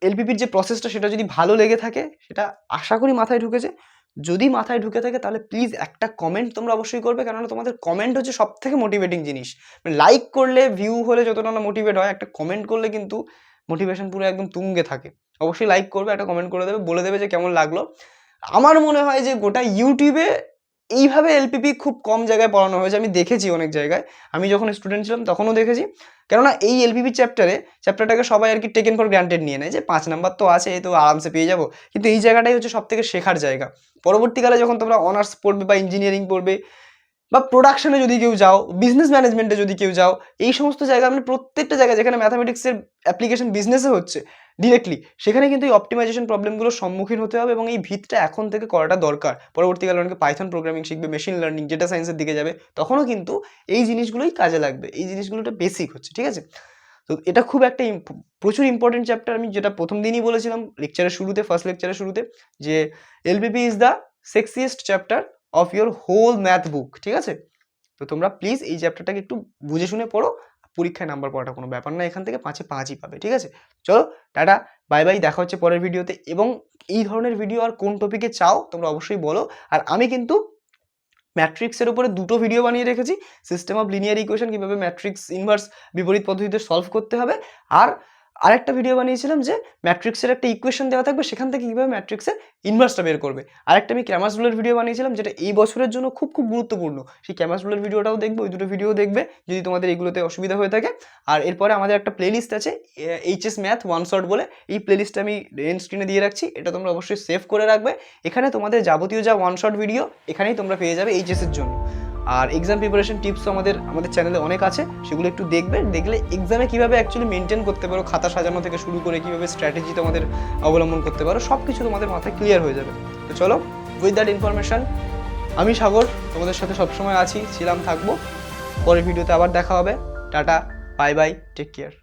এলপিপির যে প্রসেসটা সেটা যদি ভালো লেগে থাকে, সেটা আশা করি মাথায় ঢুকেছে। যদি মাথায় ঢুকে থাকে তাহলে প্লিজ একটা কমেন্ট তোমরা অবশ্যই করবে, কেননা তোমাদের কমেন্ট হচ্ছে সব থেকে মোটিভেটিং জিনিস। মানে লাইক করলে, ভিউ হলে যতটা না মোটিভেট হয়, একটা কমেন্ট করলে কিন্তু মোটিভেশন পুরো একদম তুঙ্গে থাকে। অবশ্যই লাইক করবে, একটা কমেন্ট করে দেবে, বলে দেবে যে কেমন লাগলো। আমার মনে হয় যে গোটা ইউটিউবে এইভাবে এলপিপি খুব কম জায়গায় পড়ানো হয়েছে, আমি দেখেছি অনেক জায়গায়, আমি যখন স্টুডেন্ট ছিলাম তখনও দেখেছি। কেননা এই এলপিপি চ্যাপ্টারটাকে সবাই আর কি টেকেন ফর গ্রান্টেড নিয়ে নেয়, যে 5 নাম্বার তো আছে, এই তো আরামসে পেয়ে যাবো। কিন্তু এই জায়গাটাই হচ্ছে সব থেকে শেখার জায়গা। পরবর্তীকালে যখন তোমরা অনার্স পড়বে বা ইঞ্জিনিয়ারিং পড়বে বা প্রোডাকশনে যদি কেউ যাও, বিজনেস ম্যানেজমেন্টে যদি কেউ যাও, এই সমস্ত জায়গায় মানে প্রত্যেকটা জায়গায় যেখানে ম্যাথামেটিক্সের অ্যাপ্লিকেশন বিজনেসে হচ্ছে ডিরেক্টলি, সেখানে কিন্তু এই অপটিমাইজেশন প্রবলেমগুলোর সম্মুখীন হতে হবে, এবং এই ভিতটা এখন থেকে করাটা দরকার। পরবর্তীকালে অনেকে পাইথন প্রোগ্রামিং শিখবে, মেশিন লার্নিং, ডেটা সায়েন্সের দিকে যাবে, তখনও কিন্তু এই জিনিসগুলোই কাজে লাগবে, এই জিনিসগুলোটা বেসিক হচ্ছে, ঠিক আছে। তো এটা খুব একটা প্রচুর ইম্পর্টেন্ট চ্যাপ্টার। আমি যেটা প্রথম দিনই বলেছিলাম লেকচারের শুরুতে, ফার্স্ট লেকচারের শুরুতে, যে LPP is the sexiest chapter of your whole math book, ঠিক আছে। তো তোমরা প্লিজ এই চ্যাপ্টারটাকে একটু বুঝে শুনে পড়ো, পরীক্ষায় নাম্বার পড়াটা কোনো ব্যাপার না, এখান থেকে 5-এ 5ই পাবে, ঠিক আছে। চলো টাটা, বাই বাই, দেখা হচ্ছে পরের ভিডিওতে। এবং এই ধরনের ভিডিও আর কোন টপিকে চাও তোমরা অবশ্যই বলো। আর আমি কিন্তু ম্যাট্রিক্সের উপরে 2টো ভিডিও বানিয়ে রেখেছি, সিস্টেম অফ লিনিয়ার ইকুয়েশন, কীভাবে ম্যাট্রিক্স ইনভার্স বিপরীত পদ্ধতিতে সলভ করতে হবে, আর আরেকটা ভিডিও বানিয়েছিলাম যে ম্যাট্রিক্সের একটা ইকুয়েশন দেওয়া থাকবে, সেখান থেকে কীভাবে ম্যাট্রিক্সের ইনভার্সটা বের করবে। আরেকটা আমি ক্যামাস রুলের ভিডিও বানিয়েছিলাম, যেটা এই বছরের জন্য খুব খুব গুরুত্বপূর্ণ, সেই ক্যামাস রুলের ভিডিওটাও দেখবে, ওই দুটো ভিডিও দেখবে যদি তোমাদের এগুলোতে অসুবিধা হয়ে থাকে। আর এরপরে আমাদের একটা প্লেলিস্ট আছে এইচএস ম্যাথ ওয়ান শট বলে, এই প্লেলিস্টটা আমি এন্ড স্ক্রিনে দিয়ে রাখছি, এটা তোমরা অবশ্যই সেভ করে রাখবে। এখানে তোমাদের যাবতীয় যা ওয়ান শট ভিডিও এখানেই তোমরা পেয়ে যাবে এইচএসের জন্য। আর এক্সাম প্রিপারেশন টিপসও আমাদের চ্যানেলে অনেক আছে, সেগুলো একটু দেখবে, দেখলে এক্সামে কীভাবে অ্যাকচুয়ালি মেনটেন করতে পারো, খাতা সাজানো থেকে শুরু করে কীভাবে স্ট্র্যাটেজি তোমাদের অবলম্বন করতে পারো, সব কিছু তোমাদের মাথায় ক্লিয়ার হয়ে যাবে। তো চলো, উইথ দ্যাট ইনফরমেশান, আমি সাগর তোমাদের সাথে সবসময় আছি, ছিলাম, থাকবো। পরের ভিডিওতে আবার দেখা হবে। টাটা, বাই বাই, টেক কেয়ার।